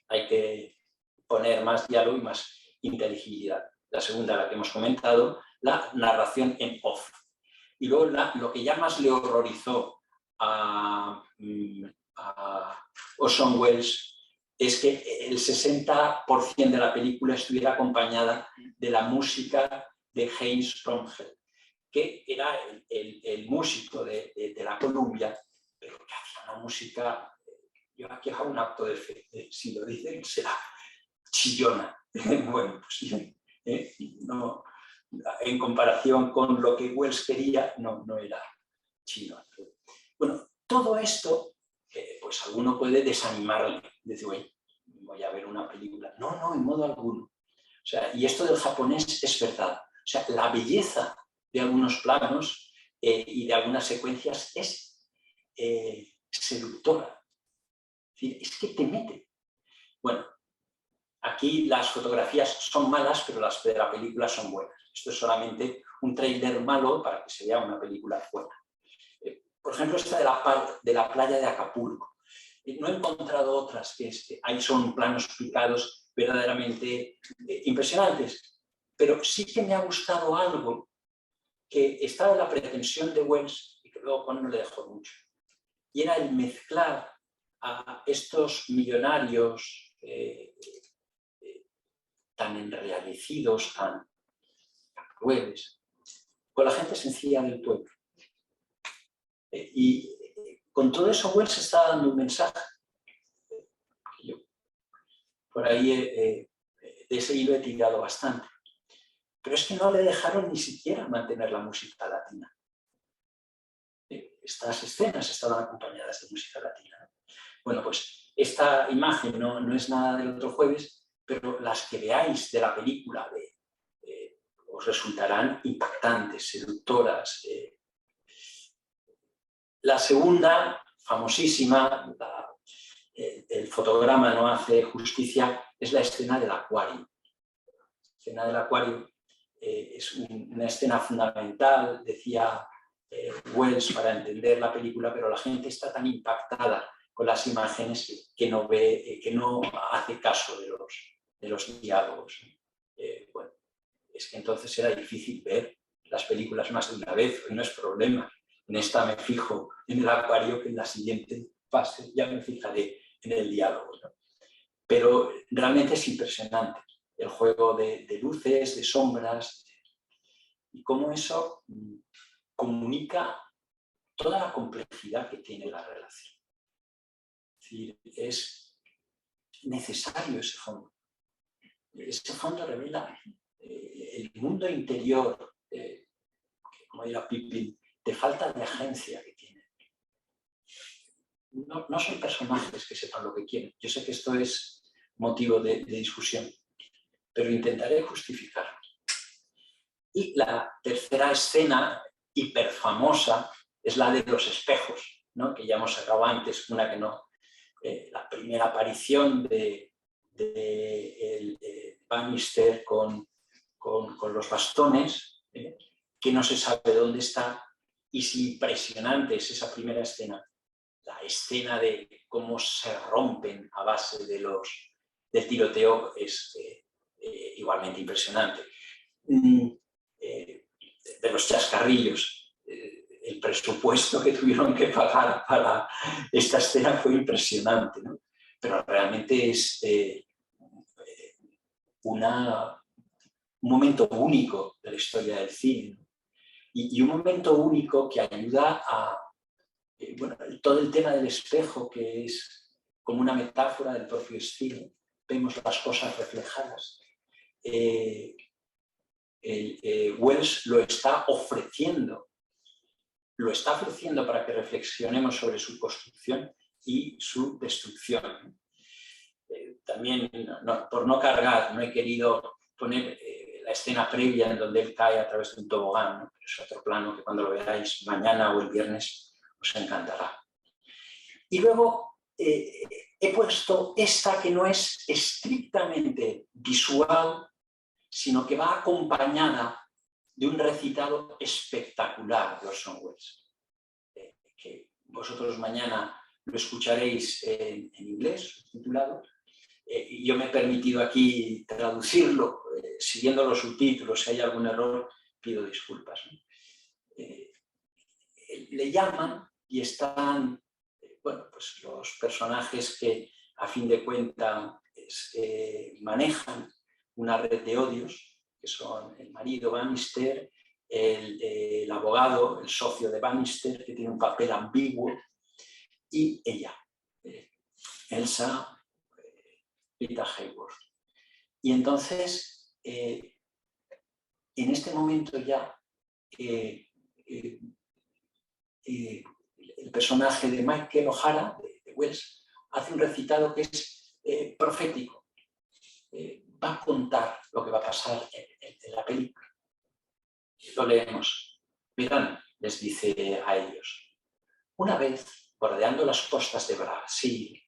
hay que poner más diálogo y más inteligibilidad. La segunda, la que hemos comentado, la narración en off. Y luego lo que ya más le horrorizó a Orson Welles es que el 60% de la película estuviera acompañada de la música de Heinz Fromgel, que era el músico de la Columbia, pero que hacía una música, yo aquí hago un acto de fe, si lo dicen será chillona. Bueno, pues no, en comparación con lo que Welles quería, no era chillona. Bueno, todo esto, pues alguno puede desanimarle, decir, oye, voy a ver una película. No, en modo alguno. O sea, y esto del japonés es verdad. O sea, la belleza de algunos planos y de algunas secuencias es seductora. Es que te mete. Bueno, aquí las fotografías son malas, pero las de la película son buenas. Esto es solamente un tráiler malo para que se vea una película buena. Por ejemplo, esta de la playa de Acapulco. No he encontrado otras que ahí son planos picados verdaderamente impresionantes, pero sí que me ha gustado algo que estaba en la pretensión de Welles y que luego no le dejó mucho. Y era el mezclar a estos millonarios tan enrealecidos, tan crueles, con la gente sencilla del pueblo. Y con todo eso Welles está dando un mensaje. Yo por ahí de ese hilo he tirado bastante. pero es que no le dejaron ni siquiera mantener la música latina. Estas escenas estaban acompañadas de música latina. Bueno, pues esta imagen no es nada del otro jueves, pero las que veáis de la película os resultarán impactantes, seductoras. La segunda, famosísima, el fotograma no hace justicia, es la escena del acuario. La escena del acuario es una escena fundamental, decía Wells, para entender la película, pero la gente está tan impactada con las imágenes que no hace caso de los diálogos. Bueno, es que entonces era difícil ver las películas más de una vez, hoy no es problema. En esta me fijo en el acuario, que en la siguiente fase ya me fijaré en el diálogo, ¿no? Pero realmente es impresionante el juego de luces, de sombras, y cómo eso comunica toda la complejidad que tiene la relación. Es decir, es necesario ese fondo. Ese fondo revela el mundo interior, como dirá Pippin, de falta de agencia que tiene. No son personajes que sepan lo que quieren. Yo sé que esto es motivo de discusión, pero intentaré justificarlo. Y la tercera escena, hiperfamosa, es la de los espejos, ¿no? Que ya hemos sacado antes, una que no. La primera aparición de Bannister con los bastones, que no se sabe dónde está, y es impresionante es esa primera escena. La escena de cómo se rompen a base del tiroteo es igualmente impresionante. De los chascarrillos, el presupuesto que tuvieron que pagar para esta escena fue impresionante, ¿no? Pero realmente es un momento único de la historia del cine, ¿no? Y un momento único que ayuda a bueno, todo el tema del espejo, que es como una metáfora del propio cine. Vemos las cosas reflejadas. Wells lo está ofreciendo para que reflexionemos sobre su construcción y su destrucción. También, por no cargar, no he querido poner la escena previa en donde él cae a través de un tobogán, ¿no? Es otro plano que cuando lo veáis mañana o el viernes os encantará. Y luego he puesto esta que no es estrictamente visual, sino que va acompañada de un recitado espectacular de Orson Welles, que vosotros mañana lo escucharéis en inglés, titulado, y yo me he permitido aquí traducirlo, siguiendo los subtítulos. Si hay algún error, pido disculpas, ¿no? Le llaman y están bueno, pues los personajes que a fin de cuentas manejan una red de odios, que son el marido Bannister, el abogado, el socio de Bannister, que tiene un papel ambiguo, y ella, Elsa Rita Hayworth. Y entonces, en este momento ya, el personaje de Michael O'Hara, de Wells, hace un recitado que es profético. Va a contar lo que va a pasar en la película. Lo leemos. Mirad, les dice a ellos. Una vez, bordeando las costas de Brasil,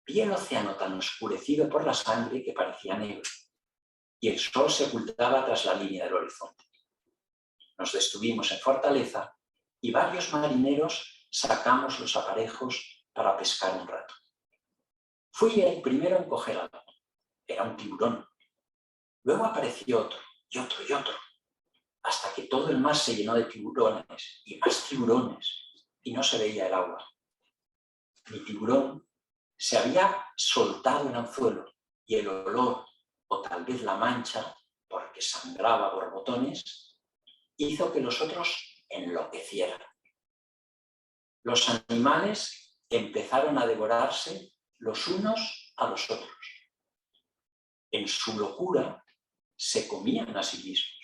vi el océano tan oscurecido por la sangre que parecía negro, y el sol se ocultaba tras la línea del horizonte. Nos detuvimos en Fortaleza y varios marineros sacamos los aparejos para pescar un rato. Fui el primero en coger algo. Era un tiburón. Luego apareció otro, y otro, y otro, hasta que todo el mar se llenó de tiburones, y más tiburones, y no se veía el agua. Mi tiburón se había soltado en anzuelo, y el olor, o tal vez la mancha, porque sangraba borbotones, hizo que los otros enloquecieran. Los animales empezaron a devorarse los unos a los otros. En su locura, se comían a sí mismos.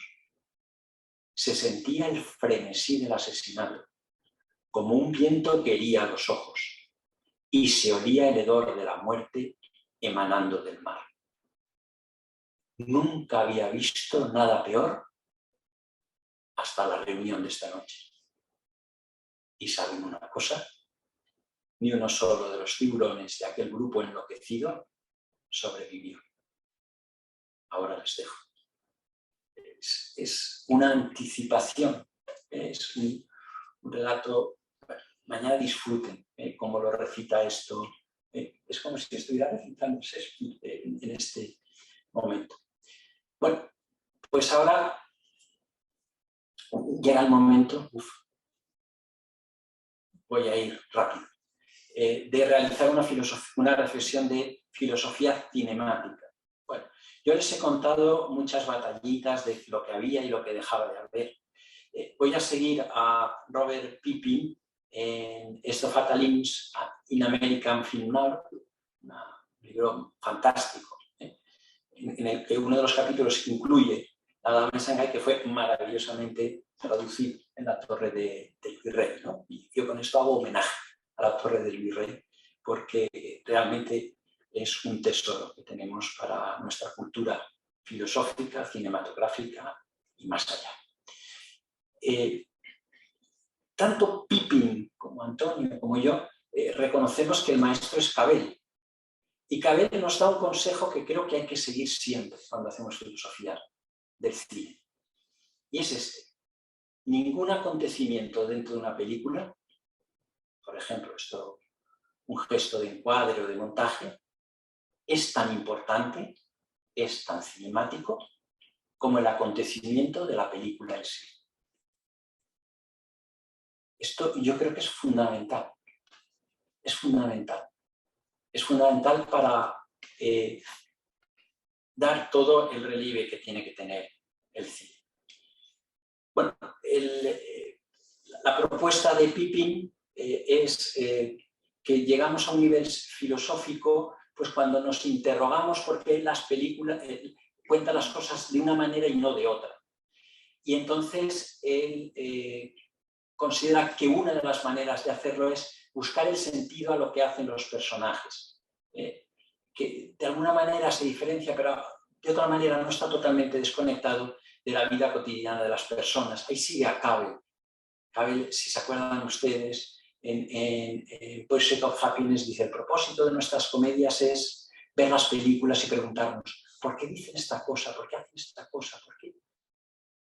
Se sentía el frenesí del asesinato, como un viento que hería los ojos, y se olía el hedor de la muerte emanando del mar. Nunca había visto nada peor hasta la reunión de esta noche. Y saben una cosa, ni uno solo de los tiburones de aquel grupo enloquecido sobrevivió. Ahora les dejo. Es una anticipación, es un relato. Bueno, mañana disfruten cómo lo recita esto. Es como si estuviera recitando Shakespeare en este momento. Bueno, pues ahora llega el momento, voy a ir rápido, de realizar una reflexión de filosofía cinemática. Bueno, yo les he contado muchas batallitas de lo que había y lo que dejaba de haber. Voy a seguir a Robert Pippin en Estofatalim's in American Film Noir, un libro fantástico, en el que uno de los capítulos incluye La Dama de Shanghái, que fue maravillosamente traducido en la Torre del Virrey, ¿no? Y yo con esto hago homenaje a la Torre del Virrey, porque realmente es un tesoro que tenemos para nuestra cultura filosófica, cinematográfica y más allá. Tanto Pippin como Antonio como yo reconocemos que el maestro es Cabell. Y Cabell nos da un consejo que creo que hay que seguir siempre cuando hacemos filosofía del cine. Y es este. Ningún acontecimiento dentro de una película, por ejemplo, un gesto de encuadre o de montaje, es tan importante, es tan cinemático, como el acontecimiento de la película en sí. Esto yo creo que es fundamental. Es fundamental. Es fundamental para dar todo el relieve que tiene que tener el cine. Bueno, la propuesta de Pippin es que llegamos a un nivel filosófico pues cuando nos interrogamos por qué las películas cuentan las cosas de una manera y no de otra. Y entonces él considera que una de las maneras de hacerlo es buscar el sentido a lo que hacen los personajes, que de alguna manera se diferencia, pero de otra manera no está totalmente desconectado de la vida cotidiana de las personas. Ahí sigue a Cabell. Cabell, si se acuerdan ustedes, en Pursuit of Happiness dice: el propósito de nuestras comedias es ver las películas y preguntarnos ¿por qué dicen esta cosa? ¿Por qué hacen esta cosa? ¿Por qué?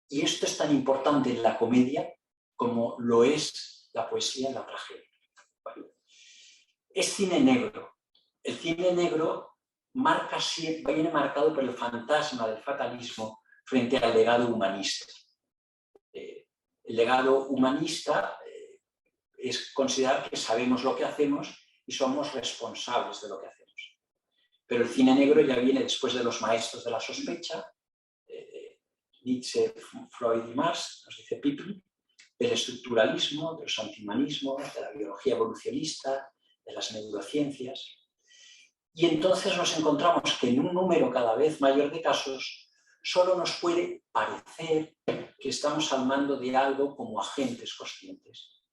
Y esto es tan importante en la comedia como lo es la poesía en la tragedia. Bueno, es cine negro. El cine negro viene marcado por el fantasma del fatalismo frente al legado humanista. El legado humanista es considerar que sabemos lo que hacemos y somos responsables de lo que hacemos. Pero el cine negro ya viene después de los maestros de la sospecha, Nietzsche, Freud y Marx, nos dice Pippin, del estructuralismo, de los antihumanismos, de la biología evolucionista, de las neurociencias. Y entonces nos encontramos que en un número cada vez mayor de casos solo nos puede parecer que estamos al mando de algo como agentes conscientes.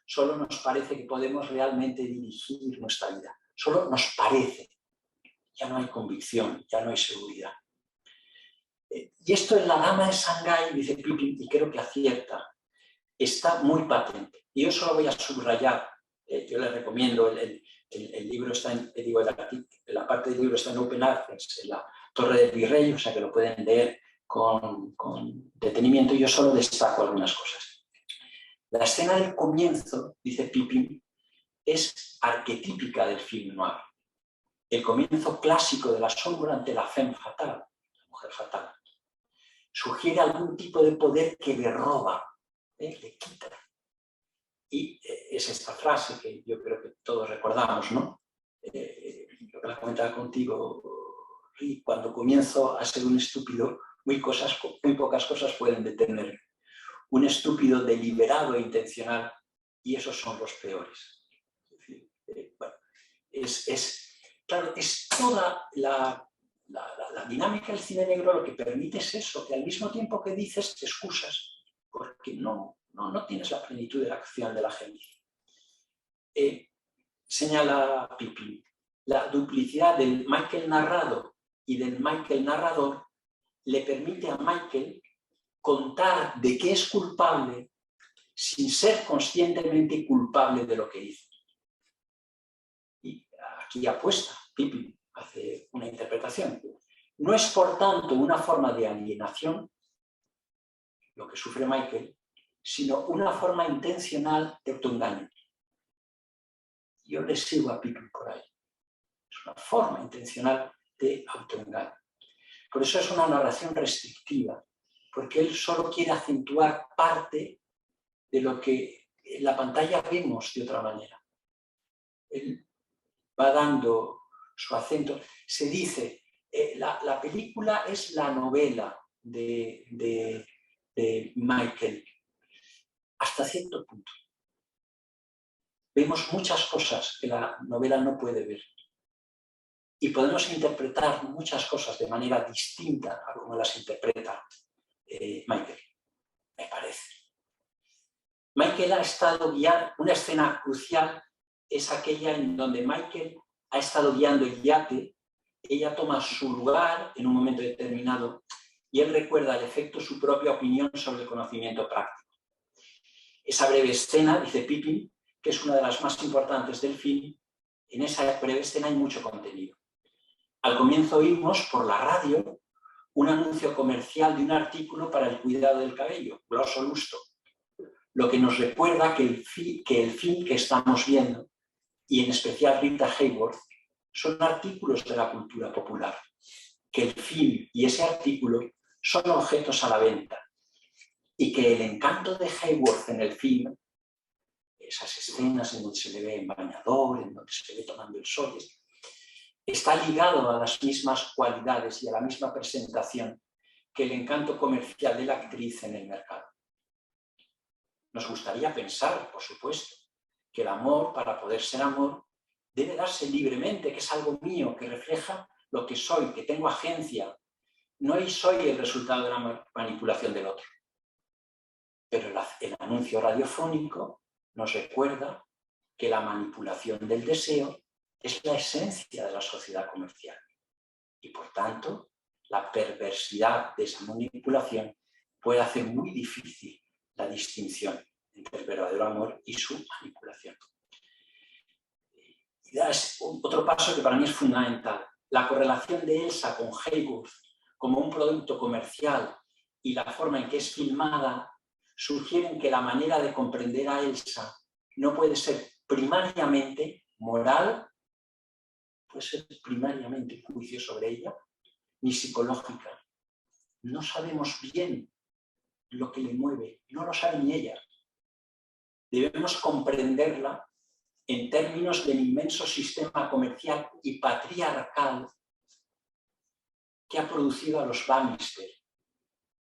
Solo nos parece que podemos realmente dirigir nuestra vida. Solo nos parece. Ya no hay convicción, ya no hay seguridad. Y esto en La Dama de Shanghái, dice Pippin, y creo que acierta, está muy patente. Y yo solo voy a subrayar, yo les recomiendo, el libro está la parte del libro está en Open Access, en la Torre del Virrey, o sea que lo pueden leer con detenimiento. Yo solo destaco algunas cosas. La escena del comienzo, dice Pippin, es arquetípica del film noir. El comienzo clásico de la sombra ante la femme fatale, la mujer fatal. Sugiere algún tipo de poder que le roba, le quita. Y es esta frase que yo creo que todos recordamos, ¿no? Yo la comentaba contigo, Rick, cuando comienzo a ser un estúpido, muy pocas cosas pueden detenerme. Un estúpido deliberado e intencional, y esos son los peores. Es decir, bueno, claro, es toda la dinámica del cine negro lo que permite es eso, que al mismo tiempo que dices te excusas, porque no tienes la plenitud de la acción de la gente. Señala Pippin, la duplicidad del Michael narrado y del Michael narrador le permite a Michael contar de qué es culpable sin ser conscientemente culpable de lo que hizo. Y aquí apuesta Pippin, hace una interpretación. No es, por tanto, una forma de alienación lo que sufre Michael, sino una forma intencional de autoengaño. Yo le sigo a Pippin por ahí. Es una forma intencional de autoengaño. Por eso es una narración restrictiva, porque él solo quiere acentuar parte de lo que en la pantalla vemos de otra manera. Él va dando su acento. Se dice, la película es la novela de Michael, hasta cierto punto. Vemos muchas cosas que la novela no puede ver. Y podemos interpretar muchas cosas de manera distinta a como las interpreta Michael, me parece. Michael ha estado guiando, una escena crucial es aquella en donde Michael ha estado guiando el yate, ella toma su lugar en un momento determinado y él recuerda al efecto su propia opinión sobre el conocimiento práctico. Esa breve escena, dice Pippin, que es una de las más importantes del film, en esa breve escena hay mucho contenido. Al comienzo oímos por la radio un anuncio comercial de un artículo para el cuidado del cabello, Glosso Lusto, lo que nos recuerda que el film que estamos viendo, y en especial Rita Hayworth, son artículos de la cultura popular, que el film y ese artículo son objetos a la venta, y que el encanto de Hayworth en el film, esas escenas en donde se le ve en bañador, en donde se le ve tomando el sol, está ligado a las mismas cualidades y a la misma presentación que el encanto comercial de la actriz en el mercado. Nos gustaría pensar, por supuesto, que el amor, para poder ser amor, debe darse libremente, que es algo mío, que refleja lo que soy, que tengo agencia. No soy el resultado de la manipulación del otro. Pero el anuncio radiofónico nos recuerda que la manipulación del deseo es la esencia de la sociedad comercial. Y por tanto, la perversidad de esa manipulación puede hacer muy difícil la distinción entre el verdadero amor y su manipulación. Y es otro paso que para mí es fundamental. La correlación de Elsa con Hayworth como un producto comercial y la forma en que es filmada sugieren que la manera de comprender a Elsa no puede ser primariamente moral, puede ser primariamente juicio sobre ella, ni psicológica. No sabemos bien lo que le mueve, no lo sabe ni ella. Debemos comprenderla en términos del inmenso sistema comercial y patriarcal que ha producido a los Bannister,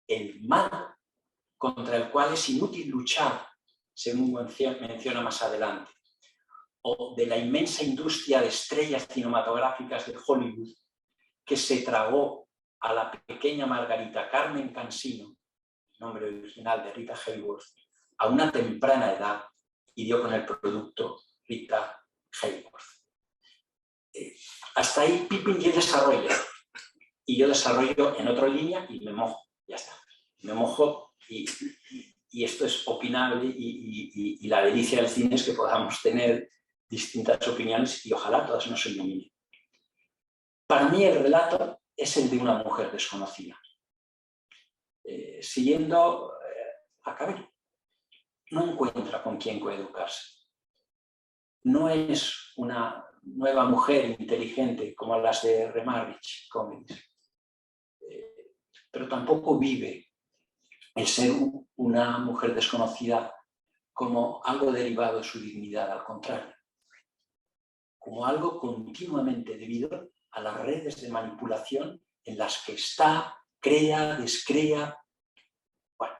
el mal contra el cual es inútil luchar, según menciona más adelante, o de la inmensa industria de estrellas cinematográficas de Hollywood que se tragó a la pequeña Margarita Carmen Cansino, nombre original de Rita Hayworth, a una temprana edad y dio con el producto Rita Hayworth. Hasta ahí Pippin ya desarrolla, y yo desarrollo en otra línea y me mojo, ya está. Me mojo y esto es opinable y la delicia del cine es que podamos tener distintas opiniones y ojalá todas nos iluminen. Para mí el relato es el de una mujer desconocida. Siguiendo a Cabello, no encuentra con quién coeducarse. No es una nueva mujer inteligente como las de Remarrich Comics, pero tampoco vive el ser una mujer desconocida como algo derivado de su dignidad, al contrario, como algo continuamente debido a las redes de manipulación en las que está, crea, descrea. Bueno,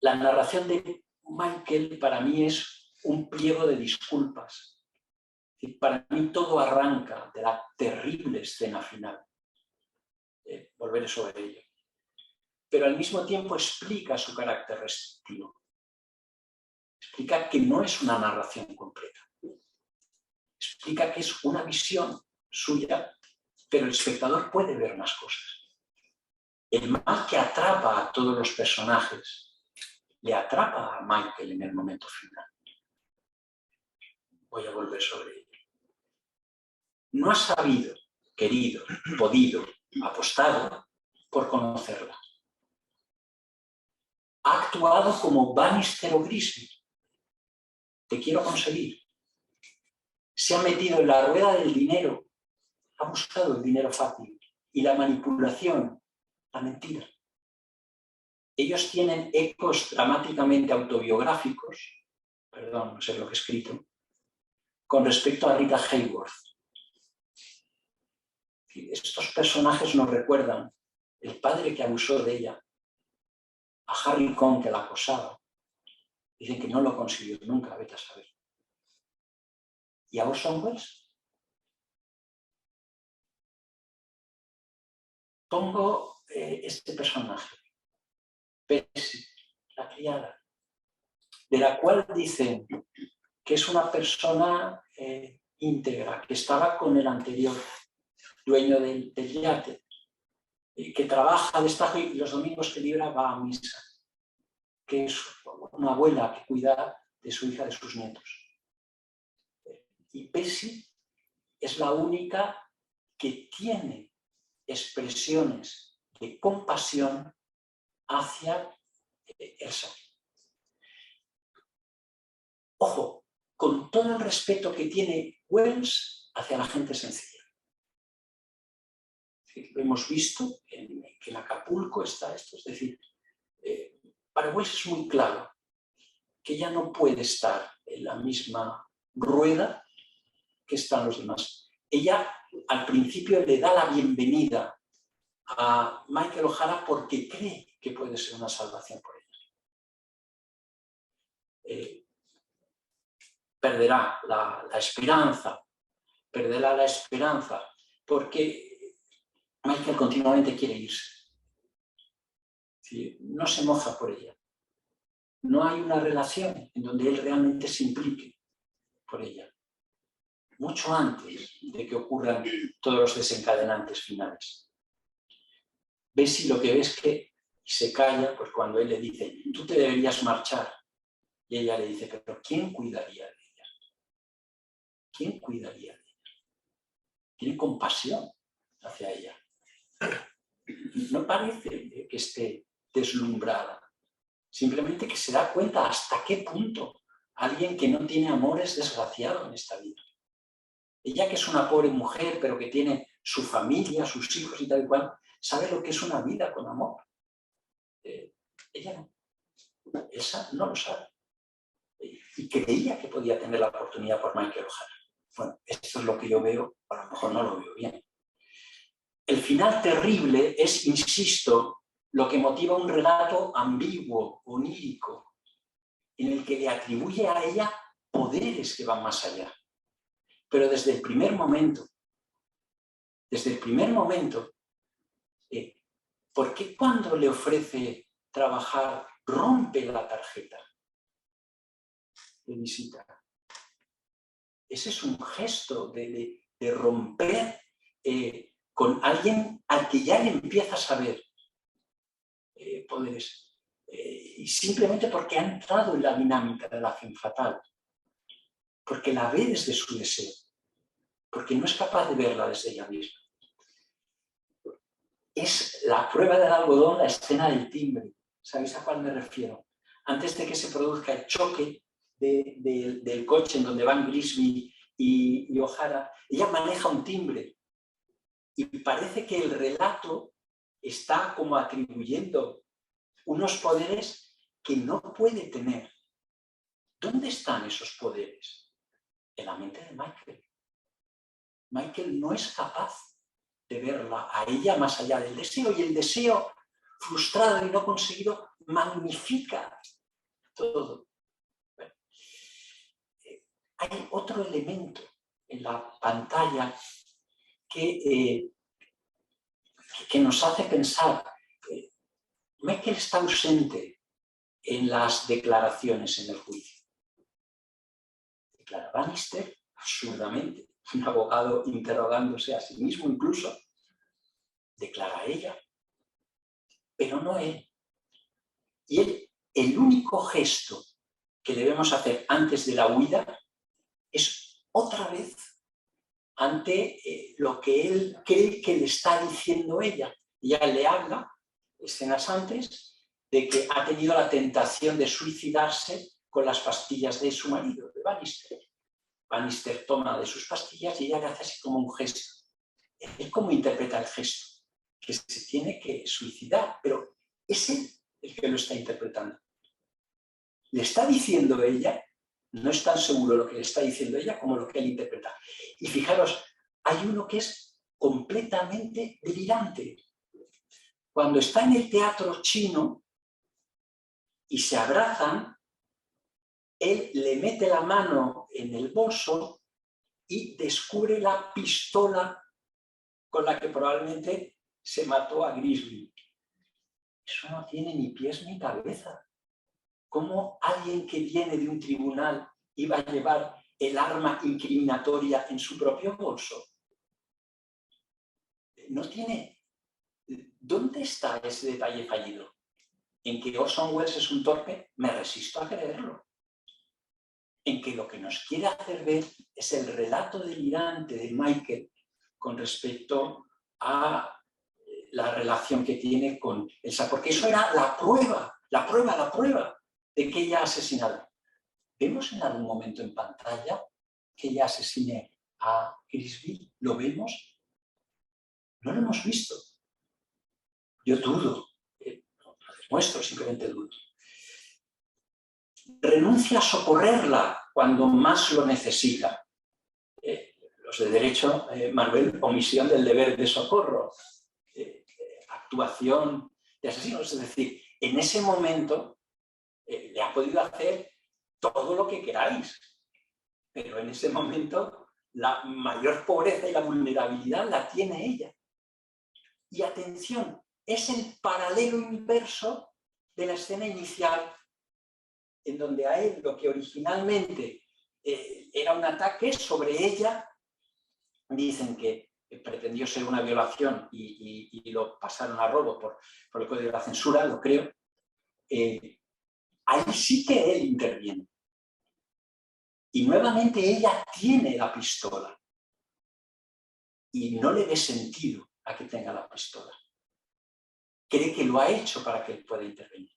la narración de Michael para mí es un pliego de disculpas. Y para mí todo arranca de la terrible escena final, volveré sobre ello. Pero al mismo tiempo explica su carácter restrictivo. Explica que no es una narración completa. Explica que es una visión suya, pero el espectador puede ver más cosas. El mal que atrapa a todos los personajes le atrapa a Michael en el momento final. Voy a volver sobre ello. No ha sabido, querido, podido, apostado por conocerla. Ha actuado como Bannister o Grisby. Te quiero conseguir. Se ha metido en la rueda del dinero. Ha buscado el dinero fácil y la manipulación, la mentira. Ellos tienen ecos dramáticamente autobiográficos, perdón, no sé lo que he escrito, con respecto a Rita Hayworth. Estos personajes nos recuerdan el padre que abusó de ella, a Harry Cohn que la acosaba. Dicen que no lo consiguió nunca, vete a saber. ¿Y a Orson Welles? Pongo este personaje, Bessie, la criada, de la cual dicen que es una persona íntegra, que estaba con el anterior dueño del yate, que trabaja de estajo y los domingos que libra va a misa, que es una abuela que cuida de su hija, de sus nietos. Y Bessie es la única que tiene expresiones de compasión hacia Elsa. Ojo, con todo el respeto que tiene Welles hacia la gente sencilla. Lo hemos visto que en Acapulco está esto, es decir, para Welles es muy claro que ella no puede estar en la misma rueda que están los demás. Ella al principio le da la bienvenida a Michael O'Hara porque cree que puede ser una salvación por ella. Perderá la esperanza porque Michael continuamente quiere irse. No se moja por ella. No hay una relación en donde él realmente se implique por ella. Mucho antes de que ocurran todos los desencadenantes finales. Bessie lo que ve es que se calla pues cuando él le dice, tú te deberías marchar. Y ella le dice, pero ¿quién cuidaría de ella? ¿Quién cuidaría de ella? Tiene compasión hacia ella. No parece que esté deslumbrada. Simplemente que se da cuenta hasta qué punto alguien que no tiene amor es desgraciado en esta vida. Ella que es una pobre mujer, pero que tiene su familia, sus hijos y tal y cual, sabe lo que es una vida con amor. Ella no. Esa no lo sabe. Y creía que podía tener la oportunidad por Michael O'Hara. Bueno, esto es lo que yo veo, a lo mejor no lo veo bien. El final terrible es, insisto, lo que motiva un relato ambiguo, onírico, en el que le atribuye a ella poderes que van más allá. Pero desde el primer momento, ¿por qué cuando le ofrece trabajar rompe la tarjeta de visita? Ese es un gesto de romper con alguien al que ya le empieza a saber poderes. Y simplemente porque ha entrado en la dinámica de la femme fatale. Porque la ve desde su deseo. Porque no es capaz de verla desde ella misma. Es la prueba del algodón, la escena del timbre. ¿Sabéis a cuál me refiero? Antes de que se produzca el choque del coche en donde van Grisby y O'Hara, ella maneja un timbre. Y parece que el relato está como atribuyendo unos poderes que no puede tener. ¿Dónde están esos poderes? En la mente de Michael. Michael no es capaz de verla a ella más allá del deseo, y el deseo frustrado y no conseguido magnifica todo. Bueno, hay otro elemento en la pantalla que que nos hace pensar. Michael está ausente en las declaraciones en el juicio. Declara Bannister, absurdamente, un abogado interrogándose a sí mismo incluso, declara ella, pero no él. Y él, el único gesto que debemos hacer antes de la huida es otra vez ante lo que él cree que le está diciendo ella. Ella le habla, escenas antes, de que ha tenido la tentación de suicidarse con las pastillas de su marido, de Bannister. Bannister toma de sus pastillas y ella le hace así como un gesto. ¿Él cómo interpreta el gesto? Que se tiene que suicidar, pero es él el que lo está interpretando. Le está diciendo ella, no es tan seguro lo que le está diciendo ella como lo que él interpreta. Y fijaros, hay uno que es completamente delirante. Cuando está en el teatro chino y se abrazan, él le mete la mano en el bolso y descubre la pistola con la que probablemente se mató a Grisby. Eso no tiene ni pies ni cabeza. ¿Cómo alguien que viene de un tribunal iba a llevar el arma incriminatoria en su propio bolso? No tiene... ¿Dónde está ese detalle fallido? ¿En que Orson Welles es un torpe? Me resisto a creerlo. En que lo que nos quiere hacer ver es el relato delirante de Michael con respecto a la relación que tiene con Elsa, porque eso era la prueba de que ella ha asesinado. ¿Vemos en algún momento en pantalla que ella asesine a Grisby? ¿Lo vemos? No lo hemos visto. Yo dudo, lo demuestro, simplemente dudo. Renuncia a socorrerla cuando más lo necesita. Los de derecho, Manuel, omisión del deber de socorro, actuación de asesinos, es decir, en ese momento le ha podido hacer todo lo que queráis, pero en ese momento la mayor pobreza y la vulnerabilidad la tiene ella. Y atención, es el paralelo inverso de la escena inicial, en donde a él lo que originalmente era un ataque sobre ella, dicen que pretendió ser una violación y lo pasaron a robo por el código de la censura, lo creo. Ahí sí que él interviene. Y nuevamente ella tiene la pistola. Y no le dé sentido a que tenga la pistola. Cree que lo ha hecho para que él pueda intervenir.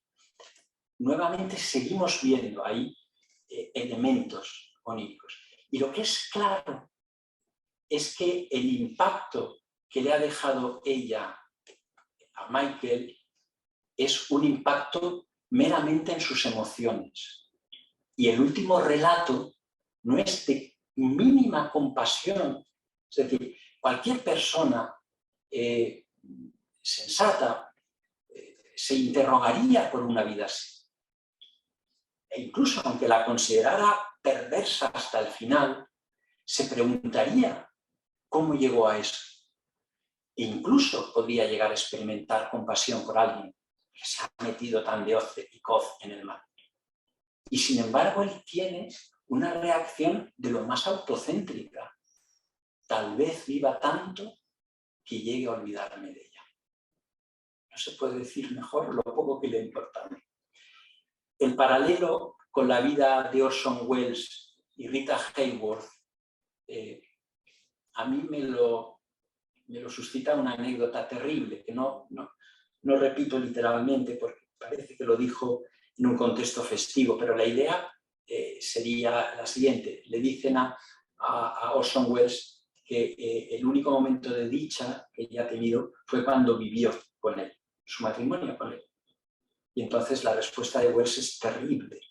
Nuevamente seguimos viendo ahí elementos oníricos. Y lo que es claro es que el impacto que le ha dejado ella a Michael es un impacto meramente en sus emociones. Y el último relato no es de mínima compasión. Es decir, cualquier persona sensata se interrogaría por una vida así. E incluso aunque la considerara perversa hasta el final, se preguntaría cómo llegó a eso. E incluso podría llegar a experimentar compasión por alguien que se ha metido tan de hoz y coz en el mal. Y sin embargo, él tiene una reacción de lo más autocéntrica. Tal vez viva tanto que llegue a olvidarme de ella. No se puede decir mejor lo poco que le importa a mí. El paralelo con la vida de Orson Welles y Rita Hayworth, a mí me lo suscita una anécdota terrible, que no repito literalmente porque parece que lo dijo en un contexto festivo, pero la idea sería la siguiente. Le dicen a Orson Welles que el único momento de dicha que ella ha tenido fue cuando vivió con él, su matrimonio con él. Y entonces la respuesta de Welles es terrible.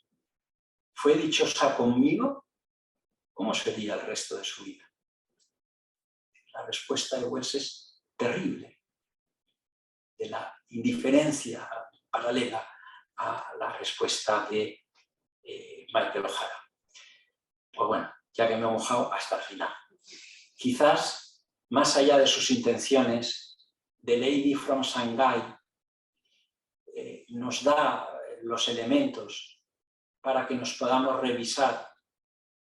¿Fue dichosa conmigo? ¿Cómo sería el resto de su vida? La respuesta de Welles es terrible, de la indiferencia paralela a la respuesta de Michael O'Hara. Pues bueno, ya que me he mojado, hasta el final. Quizás, más allá de sus intenciones, The Lady from Shanghai nos da los elementos para que nos podamos revisar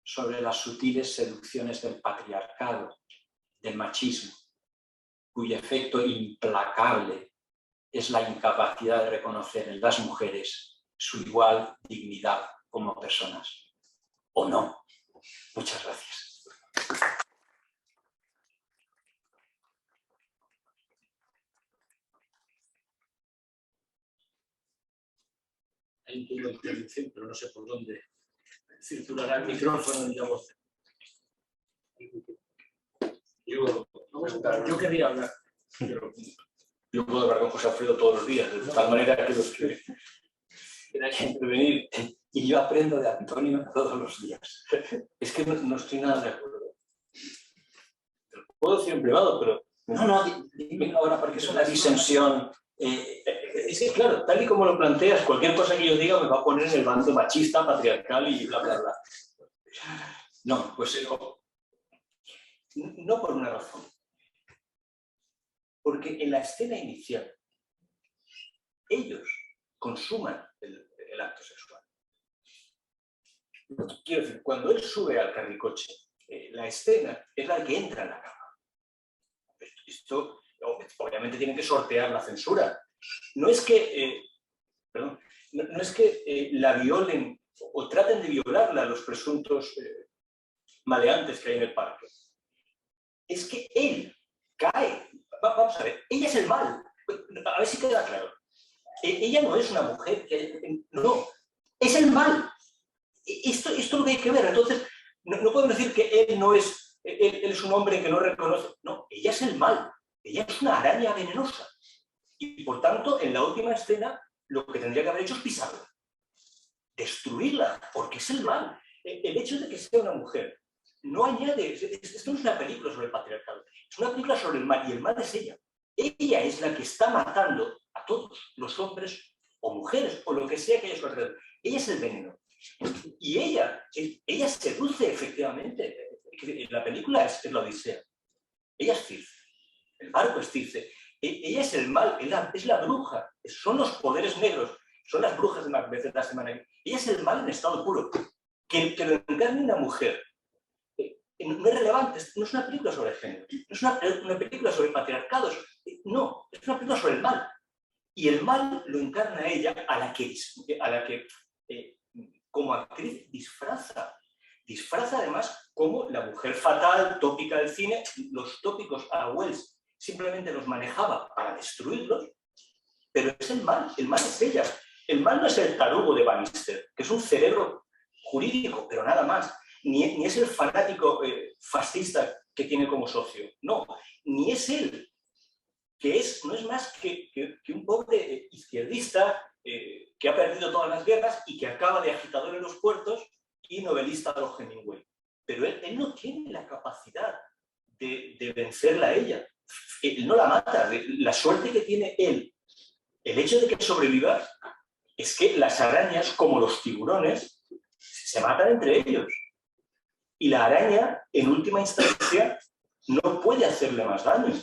sobre las sutiles seducciones del patriarcado, del machismo, cuyo efecto implacable es la incapacidad de reconocer en las mujeres su igual dignidad como personas. ¿O no? Muchas gracias. Hay un turno de intervención, pero no sé por dónde circulará el micrófono y la voz. Yo quería hablar. Yo puedo hablar con José Alfredo todos los días, de tal manera que los que quieran intervenir. Y yo aprendo de Antonio todos los días. Es que no estoy nada de acuerdo. Te lo puedo decir en privado, pero... No, dime ahora porque es una disensión. Es que, claro, tal y como lo planteas, cualquier cosa que yo diga me va a poner en el bando machista, patriarcal y bla, bla, bla. No, pues no por una razón. Porque en la escena inicial, ellos consuman el acto sexual. Quiero decir, cuando él sube al carricoche, la escena es la que entra en la cama. Esto, obviamente, tienen que sortear la censura. No es que, no es que la violen o traten de violarla los presuntos maleantes que hay en el parque. Es que él cae. Vamos a ver, ella es el mal. A ver si queda claro. Ella no es una mujer que... No, es el mal. Esto es lo que hay que ver. Entonces, no podemos decir que él no es... Él es un hombre que no reconoce... No, ella es el mal. Ella es una araña venenosa. Y por tanto, en la última escena, lo que tendría que haber hecho es pisarla. Destruirla, porque es el mal. El hecho de que sea una mujer no añade... Esto no es una película sobre el patriarcado. Es una película sobre el mal, y el mal es ella. Ella es la que está matando a todos los hombres o mujeres, o lo que sea que haya a su alrededor. Ella es el veneno. Y ella seduce, efectivamente. La película es la Odisea. Ella es Circe. El barco es Circe. Ella es el mal, es la bruja. Son los poderes negros. Son las brujas de Macbeth de la semana. Ella es el mal en estado puro. Que lo encarne una mujer. No es relevante, no es una película sobre género, no es una película sobre patriarcados, no, es una película sobre el mal. Y el mal lo encarna ella, a la que como actriz disfraza además como la mujer fatal, tópica del cine. Los tópicos a Wells simplemente los manejaba para destruirlos, pero es el mal es ella. El mal no es el tarugo de Bannister, que es un cerebro jurídico, pero nada más. Ni es el fanático fascista que tiene como socio, no, ni es él, que no es más que un pobre izquierdista que ha perdido todas las guerras y que acaba de agitador en los puertos y novelista a los Hemingway. Pero él no tiene la capacidad de vencerla a ella. Él no la mata. La suerte que tiene él, el hecho de que sobreviva, es que las arañas, como los tiburones, se matan entre ellos. Y la araña, en última instancia, no puede hacerle más daño,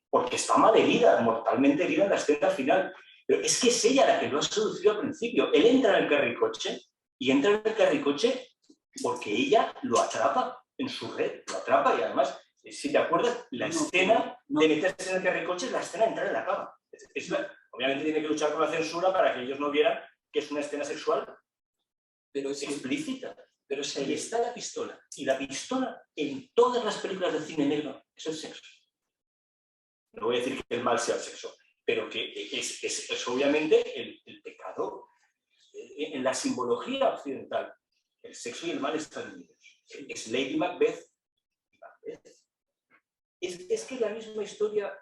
porque está mal herida, mortalmente herida en la escena final. Pero es que es ella la que lo ha seducido al principio. Él entra en el carricoche, y entra en el carricoche porque ella lo atrapa en su red, lo atrapa, y además, si te acuerdas, la escena de meterse en el carricoche es la escena de entrar en la cama. Obviamente tiene que luchar con la censura para que ellos no vieran que es una escena sexual, pero es explícita. Pero ahí está la pistola. Y la pistola, en todas las películas de cine negro, es el sexo. No voy a decir que el mal sea el sexo, pero que es obviamente el pecado. En la simbología occidental, el sexo y el mal están unidos. Es Lady Macbeth y Macbeth. Es que es la misma historia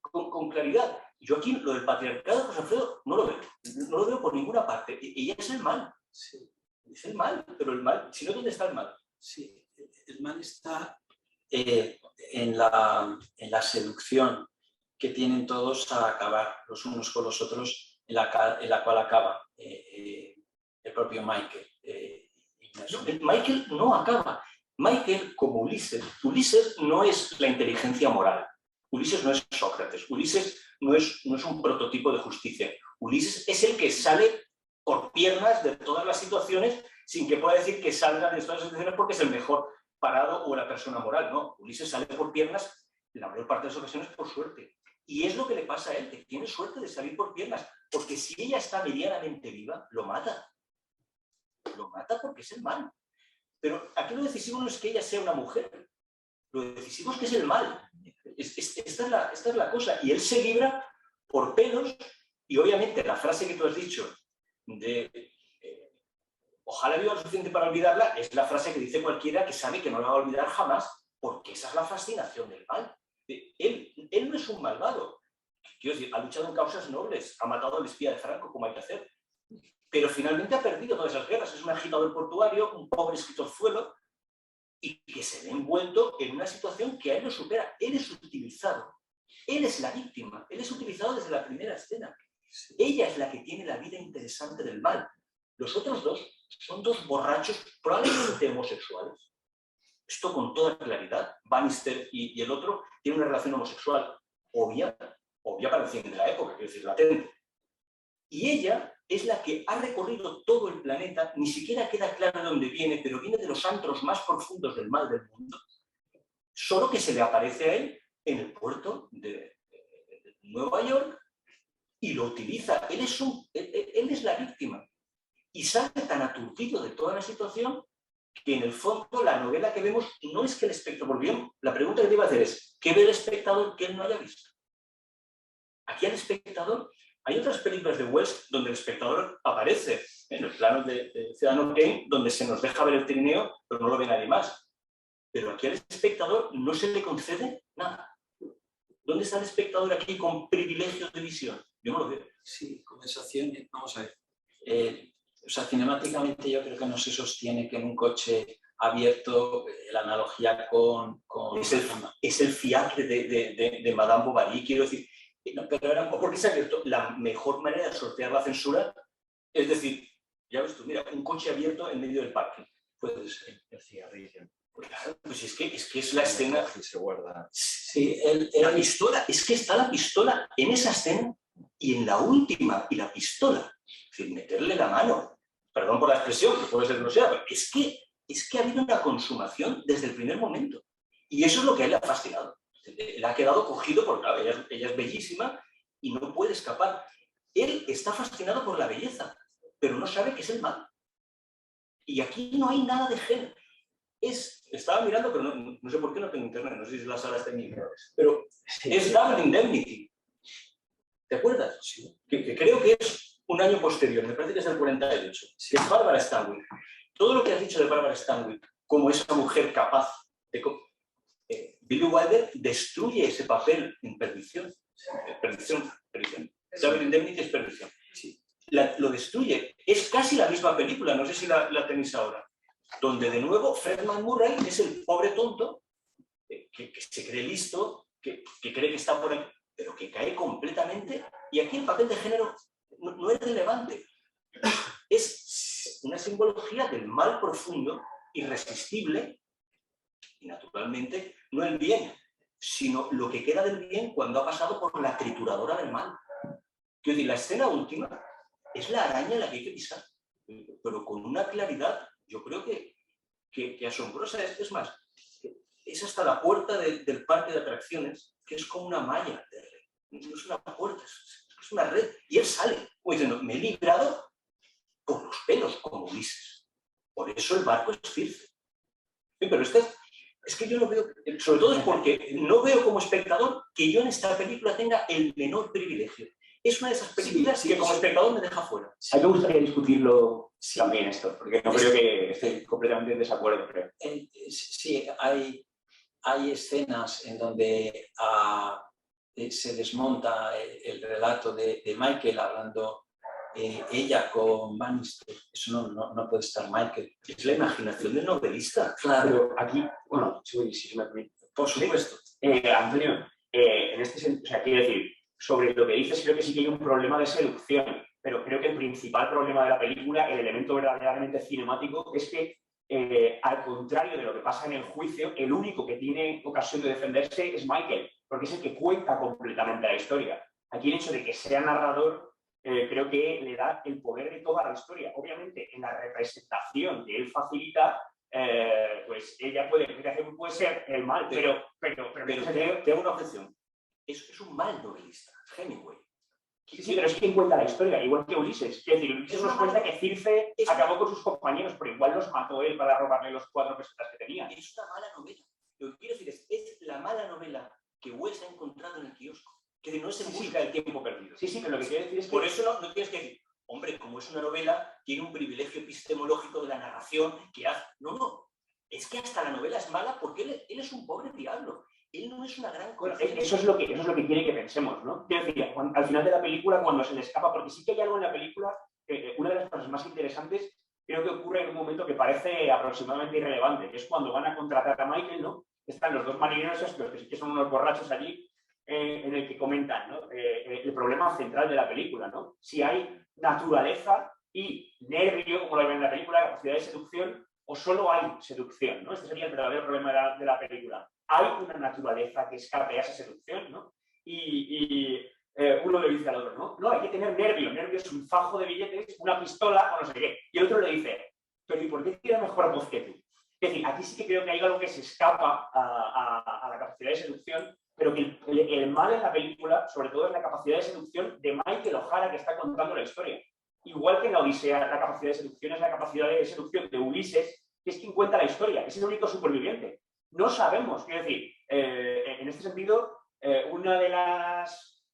con claridad. Yo aquí, lo del patriarcado, José Alfredo, no lo veo. No lo veo por ninguna parte. Ella es el mal. Sí. Es el mal, pero el mal, si no, ¿dónde está el mal? Sí, el mal está en la seducción que tienen todos a acabar los unos con los otros, en la cual acaba el propio Michael. Michael no acaba. Michael, como Ulises no es la inteligencia moral. Ulises no es Sócrates, Ulises no es un prototipo de justicia. Ulises es el que sale por piernas de todas las situaciones sin que pueda decir que salga de todas las situaciones porque es el mejor parado o la persona moral. No, Ulises sale por piernas la mayor parte de las ocasiones por suerte. Y es lo que le pasa a él, que tiene suerte de salir por piernas, porque si ella está medianamente viva, lo mata. Lo mata porque es el mal. Pero aquí lo decisivo no es que ella sea una mujer, lo decisivo es que es el mal. Esta es la cosa. Y él se libra por pelos, y obviamente la frase que tú has dicho de ojalá viva lo suficiente para olvidarla, es la frase que dice cualquiera que sabe que no la va a olvidar jamás, porque esa es la fascinación del mal. Él no es un malvado. Quiero decir, ha luchado en causas nobles, ha matado al espía de Franco, como hay que hacer, pero finalmente ha perdido todas esas guerras. Es un agitador portuario, un pobre escritorzuelo, y que se ve envuelto en una situación que a él lo supera. Él es utilizado. Él es la víctima. Él es utilizado desde la primera escena. Ella es la que tiene la vida interesante del mal. Los otros dos son dos borrachos, probablemente homosexuales. Esto con toda claridad. Bannister y el otro tienen una relación homosexual obvia para el cine de la época, quiero decir, latente. Y ella es la que ha recorrido todo el planeta, ni siquiera queda claro de dónde viene, pero viene de los antros más profundos del mal del mundo, solo que se le aparece a él en el puerto de Nueva York y lo utiliza. Él es la víctima. Y sale tan aturdido de toda la situación que en el fondo la novela que vemos no es que el espectador, bien, la pregunta que te iba a hacer es, ¿qué ve el espectador que él no haya visto? Aquí al espectador, hay otras películas de Wells donde el espectador aparece en el plano de Ciudadano Kane, donde se nos deja ver el trineo, pero no lo ve nadie más. Pero aquí al espectador no se le concede nada. ¿Dónde está el espectador aquí con privilegios de visión? Yo no lo veo. Sí, conversaciones, vamos a ver. O sea, cinemáticamente yo creo que no se sostiene que en un coche abierto la analogía con es el fiacre de Madame Bovary, quiero decir. No, pero era un poco porque se ha abierto. La mejor manera de sortear la censura es decir, ya ves tú, mira, un coche abierto en medio del parque. Puede ser. El cigarrillo. Pues claro, pues es que es la escena. Y se guarda. Sí, La pistola, es que está la pistola en esa escena y en la última, y la pistola. Es decir, meterle la mano. Perdón por la expresión, que puede ser grosera, pero es que ha habido una consumación desde el primer momento. Y eso es lo que a él le ha fascinado. Le ha quedado cogido porque claro, ella es bellísima y no puede escapar. Él está fascinado por la belleza, pero no sabe que es el mal. Y aquí no hay nada de género. Estaba mirando, pero no sé por qué no tengo internet, no sé si la sala está en inglés, pero es Double Indemnity. ¿Te acuerdas? Sí. Que creo que es un año posterior, me parece que es del 48, que es Barbara Stanwyck. Todo lo que has dicho de Barbara Stanwyck, como esa mujer capaz de... Billy Wilder destruye ese papel en perdición. Perdición. Double Indemnity es perdición. Sí. Lo destruye. Es casi la misma película, no sé si la tenéis ahora, donde de nuevo Fred McMurray es el pobre tonto que se cree listo, que cree que está por ahí, pero que cae completamente. Y aquí el papel de género no es relevante. Es una simbología del mal profundo, irresistible, y naturalmente no el bien, sino lo que queda del bien cuando ha pasado por la trituradora del mal. Quiero decir, la escena última es la araña en la que hay que pisar, pero con una claridad, yo creo que asombrosa. Es más, es hasta la puerta del parque de atracciones, que es como una malla de red. No es una puerta, es una red. Y él sale, como diciendo, me he librado por los pelos, como Ulises. Por eso el barco es Circe. Pero es que yo no veo, sobre todo es porque no veo como espectador que yo en esta película tenga el menor privilegio. Es una de esas películas que como espectador me deja fuera. A mí me gustaría discutirlo también esto, porque no creo que esté completamente en desacuerdo, creo. Sí, hay escenas en donde se desmonta el relato de Michael hablando ella con Bannister. Eso no puede estar Michael. Es la imaginación del novelista. Claro. Pero aquí, bueno, si se me permite. Por supuesto. Antonio, en este sentido, o sea, quiero decir, sobre lo que dices, creo que sí que hay un problema de seducción, pero creo que el principal problema de la película, el elemento verdaderamente cinemático, es que al contrario de lo que pasa en el juicio, el único que tiene ocasión de defenderse es Michael, porque es el que cuenta completamente la historia. Aquí el hecho de que sea narrador creo que le da el poder de toda la historia. Obviamente, en la representación que él facilita, pues ella puede ser el mal, pero tengo una objeción. Es un mal novelista, Hemingway. Sí, pero es quien cuenta la historia, igual que Ulises. Es decir, Ulises nos cuenta que Circe acabó con sus compañeros, pero igual los mató él para robarle los 4 pesetas que tenía. Es una mala novela. Lo que quiero decir es la mala novela que Wells ha encontrado en el kiosco. Que no es en busca del tiempo perdido. Sí, pero lo que quiero decir es que... Por eso no tienes que decir, hombre, como es una novela, tiene un privilegio epistemológico de la narración que hace... No. Es que hasta la novela es mala porque él es un pobre diablo. Él no es una gran cosa. Eso es lo que quiere que pensemos, ¿no? Quiero decir, al final de la película, cuando se le escapa, porque sí que hay algo en la película, una de las cosas más interesantes, creo que ocurre en un momento que parece aproximadamente irrelevante, que es cuando van a contratar a Michael, ¿no? Están los 2 marineros estos, que sí que son unos borrachos allí, en el que comentan, ¿no? El problema central de la película, ¿no? Si hay naturaleza y nervio, como lo ven en la película, capacidad de seducción, o solo hay seducción, ¿no? Este sería el verdadero problema de la película. Hay una naturaleza que escape a esa seducción, ¿no? Y uno le dice al otro, ¿no? No, hay que tener nervio. Nervio es un fajo de billetes, una pistola o no sé qué. Y el otro le dice, pero ¿y por qué tiene mejor voz que tú? Es decir, aquí sí que creo que hay algo que se escapa a la capacidad de seducción, pero que el mal en la película, sobre todo, es la capacidad de seducción de Michael O'Hara, que está contando la historia. Igual que en la Odisea, la capacidad de seducción es la capacidad de seducción de Ulises, que es quien cuenta la historia, es el único superviviente. No sabemos, quiero decir, en este sentido, una de las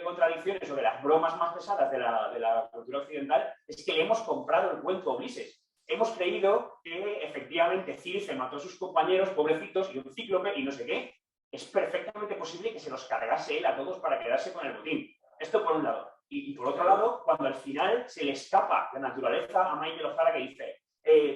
contradicciones o de las bromas más pesadas de la cultura occidental es que le hemos comprado el cuento a Ulises. Hemos creído que efectivamente Circe mató a sus compañeros, pobrecitos, y un cíclope y no sé qué. Es perfectamente posible que se los cargase él a todos para quedarse con el botín. Esto por un lado. Y por otro lado, cuando al final se le escapa la naturaleza a Michael O'Hara, que dice,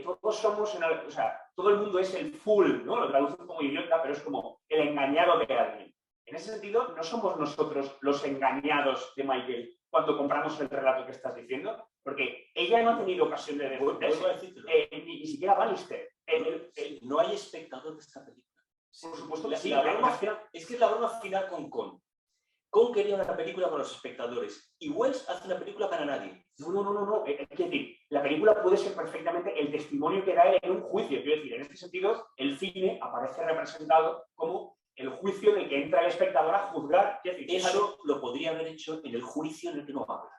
todos somos, o sea, todo el mundo es el fool, ¿no? Lo traducen como idiota, pero es como el engañado de alguien. En ese sentido, no somos nosotros los engañados de Michael cuando compramos el relato que estás diciendo, porque ella no ha tenido ocasión de defenderse, ni siquiera Bannister. No hay espectador de esta película. Por supuesto que sí. Es que es la broma final con Con. Con quería una película para los espectadores y Wells hace una película para nadie. No. Es decir, la película puede ser perfectamente el testimonio que da él en un juicio. Quiero decir, en este sentido, el cine aparece representado como el juicio en el que entra el espectador a juzgar. Decir, eso lo podría haber hecho en el juicio en el que no habla.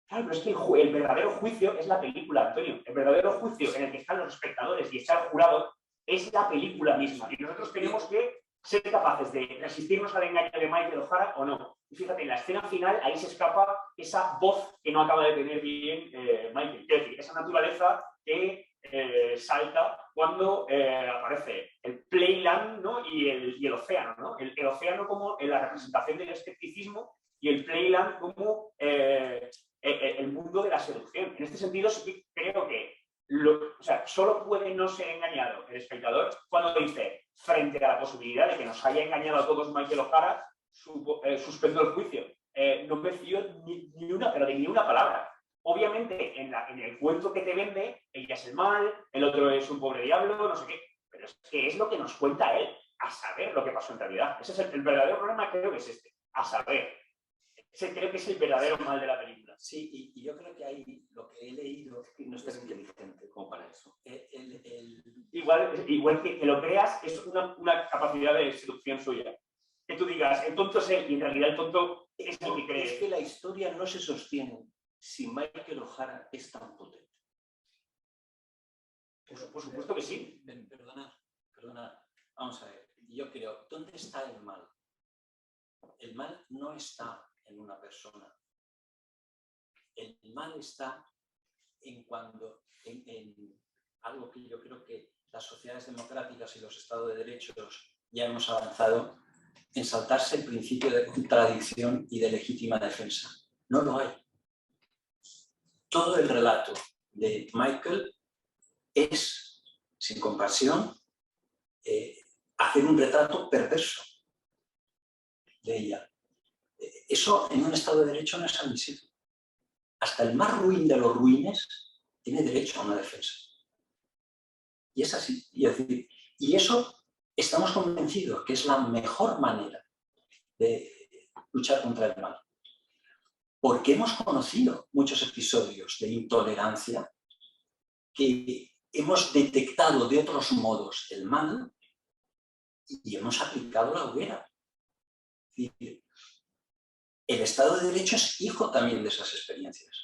Claro, pero es que el verdadero juicio es la película, Antonio. El verdadero juicio en el que están los espectadores y está el jurado es la película misma. Y nosotros tenemos que ser capaces de resistirnos al engaño de Michael O'Hara o no. Y fíjate, en la escena final ahí se escapa esa voz que no acaba de tener bien Michael. Es decir, esa naturaleza que salta cuando aparece el playland, ¿no? y el océano, ¿no? El océano como la representación del escepticismo y el playland como el mundo de la seducción. En este sentido sí que creo que solo puede no ser engañado el espectador cuando dice, frente a la posibilidad de que nos haya engañado a todos Michael O'Hara, suspendo el juicio. No me fío ni una palabra. Obviamente, en el cuento que te vende, ella es el mal, el otro es un pobre diablo, no sé qué, pero es que es lo que nos cuenta él, a saber lo que pasó en realidad. Ese es el verdadero problema, creo que es este, a saber. Ese creo que es el verdadero mal de la película. Sí, y yo creo que ahí lo que he leído no es inteligente como para eso. Igual que lo creas, es una capacidad de seducción suya. Que tú digas, el tonto es él, y en realidad el tonto es el que cree. Es que la historia no se sostiene si Michael O'Hara es tan potente. Por supuesto que sí. Perdona, vamos a ver. Yo creo, ¿dónde está el mal? El mal no está en una persona. El mal está en algo que yo creo que las sociedades democráticas y los estados de derechos ya hemos avanzado, en saltarse el principio de contradicción y de legítima defensa. No lo hay. Todo el relato de Michael es, sin compasión, hacer un retrato perverso de ella. Eso en un Estado de Derecho no es admisible. Hasta el más ruin de los ruines tiene derecho a una defensa. Y es así. Y eso estamos convencidos que es la mejor manera de luchar contra el mal. Porque hemos conocido muchos episodios de intolerancia, que hemos detectado de otros modos el mal y hemos aplicado la hoguera. El Estado de Derecho es hijo también de esas experiencias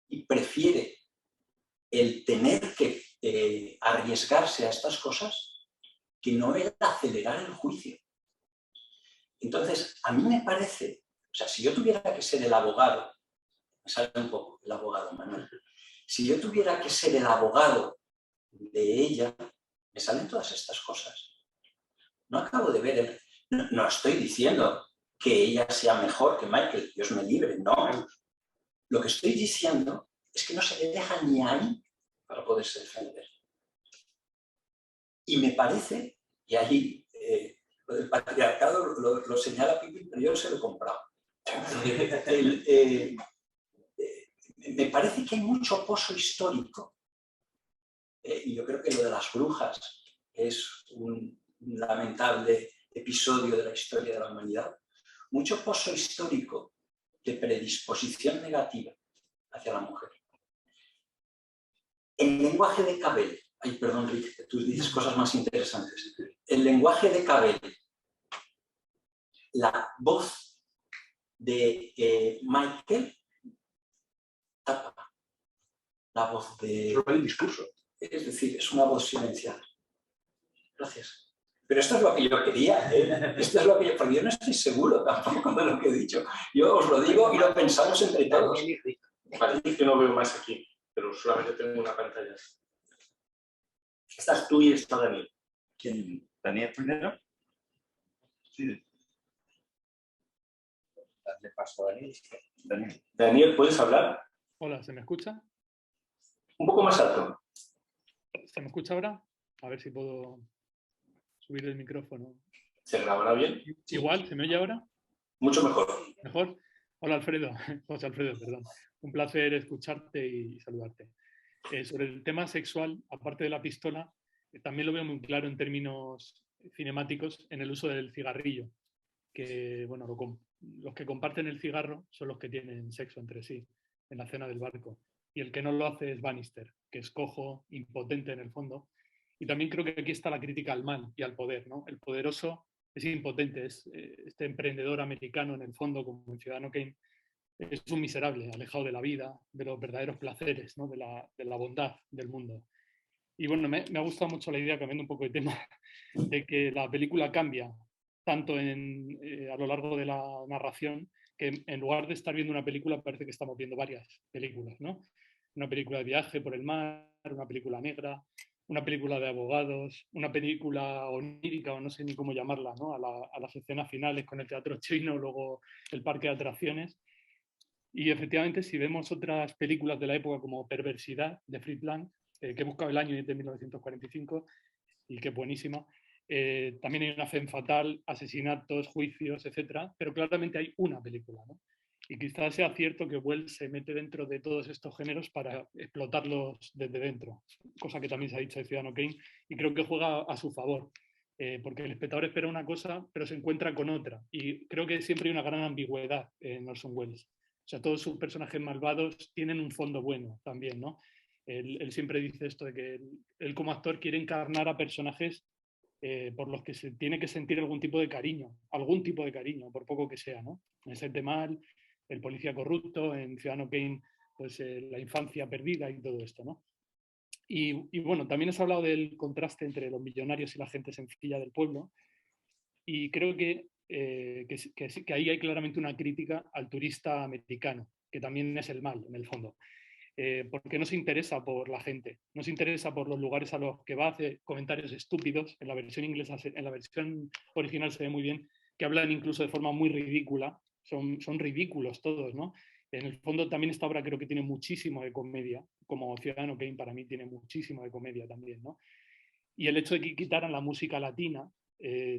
y prefiere el tener que arriesgarse a estas cosas que no el acelerar el juicio. Entonces, a mí me parece, o sea, si yo tuviera que ser el abogado, me sale un poco el abogado, Manuel, si yo tuviera que ser el abogado de ella, me salen todas estas cosas. No acabo de ver, no estoy diciendo que ella sea mejor que Michael, Dios me libre, no. Lo que estoy diciendo es que no se le deja ni ahí para poderse defender. Y me parece, y ahí lo del patriarcado lo señala Pipi, pero yo se lo he comprado. Me parece que hay mucho pozo histórico, y yo creo que lo de las brujas es un lamentable episodio de la historia de la humanidad, mucho pozo histórico de predisposición negativa hacia la mujer. El lenguaje de Cabell, ay, perdón, Rick, tú dices cosas más interesantes. El lenguaje de Cabell, la voz de Michael tapa la voz de... el discurso. Es decir, es una voz silenciada. Gracias. Pero esto es lo que yo quería, ¿eh? Esto es lo que yo... Porque yo no estoy seguro tampoco de lo que he dicho. Yo os lo digo y lo pensamos entre todos. Parece que no veo más aquí, pero solamente tengo una pantalla. Estás tú y está Daniel. ¿Quién? ¿Daniel primero? Sí. Dale paso a Daniel. Daniel, ¿puedes hablar? Hola, ¿se me escucha? Un poco más alto. ¿Se me escucha ahora? A ver si puedo subir el micrófono. ¿Se grabará bien? Igual, ¿se me oye ahora? Mucho mejor. ¿Mejor? Hola, Alfredo. José Alfredo, perdón. Un placer escucharte y saludarte. Sobre el tema sexual, aparte de la pistola, también lo veo muy claro en términos cinemáticos en el uso del cigarrillo. Que, bueno, los que comparten el cigarro son los que tienen sexo entre sí en la cena del barco. Y el que no lo hace es Bannister, que es cojo, impotente en el fondo. Y también creo que aquí está la crítica al mal y al poder, ¿no? El poderoso es impotente, es este emprendedor americano en el fondo, como el Ciudadano Kane, es un miserable, alejado de la vida, de los verdaderos placeres, ¿no? de la bondad del mundo. Y bueno, me ha gustado mucho la idea, cambiando un poco de tema, de que la película cambia tanto a lo largo de la narración, que en lugar de estar viendo una película parece que estamos viendo varias películas, ¿no? Una película de viaje por el mar, una película negra, una película de abogados, una película onírica o no sé ni cómo llamarla, ¿no? A las escenas finales con el teatro chino, luego el parque de atracciones. Y efectivamente, si vemos otras películas de la época como Perversidad, de Fritz Lang, que he buscado el año de 1945 y que es buenísima, también hay una femme fatal, asesinatos, juicios, etcétera, pero claramente hay una película, ¿no? Y quizás sea cierto que Wells se mete dentro de todos estos géneros para explotarlos desde dentro, cosa que también se ha dicho de Ciudadano Kane, y creo que juega a su favor, porque el espectador espera una cosa, pero se encuentra con otra. Y creo que siempre hay una gran ambigüedad en Orson Welles. O sea, todos sus personajes malvados tienen un fondo bueno también, ¿no? Él siempre dice esto de que él como actor quiere encarnar a personajes por los que se tiene que sentir algún tipo de cariño, por poco que sea, ¿no? En Siete Mal, el policía corrupto, en Ciudadano Kane, pues la infancia perdida y todo esto, ¿no? Y bueno, también has hablado del contraste entre los millonarios y la gente sencilla del pueblo, y creo que ahí hay claramente una crítica al turista americano, que también es el mal, en el fondo. Porque no se interesa por la gente, no se interesa por los lugares a los que va, hace comentarios estúpidos. En la versión inglesa, en la versión original se ve muy bien, que hablan incluso de forma muy ridícula, son ridículos todos, ¿no? En el fondo también esta obra creo que tiene muchísimo de comedia, como Ciudadano Kane para mí tiene muchísimo de comedia también, ¿no? Y el hecho de que quitaran la música latina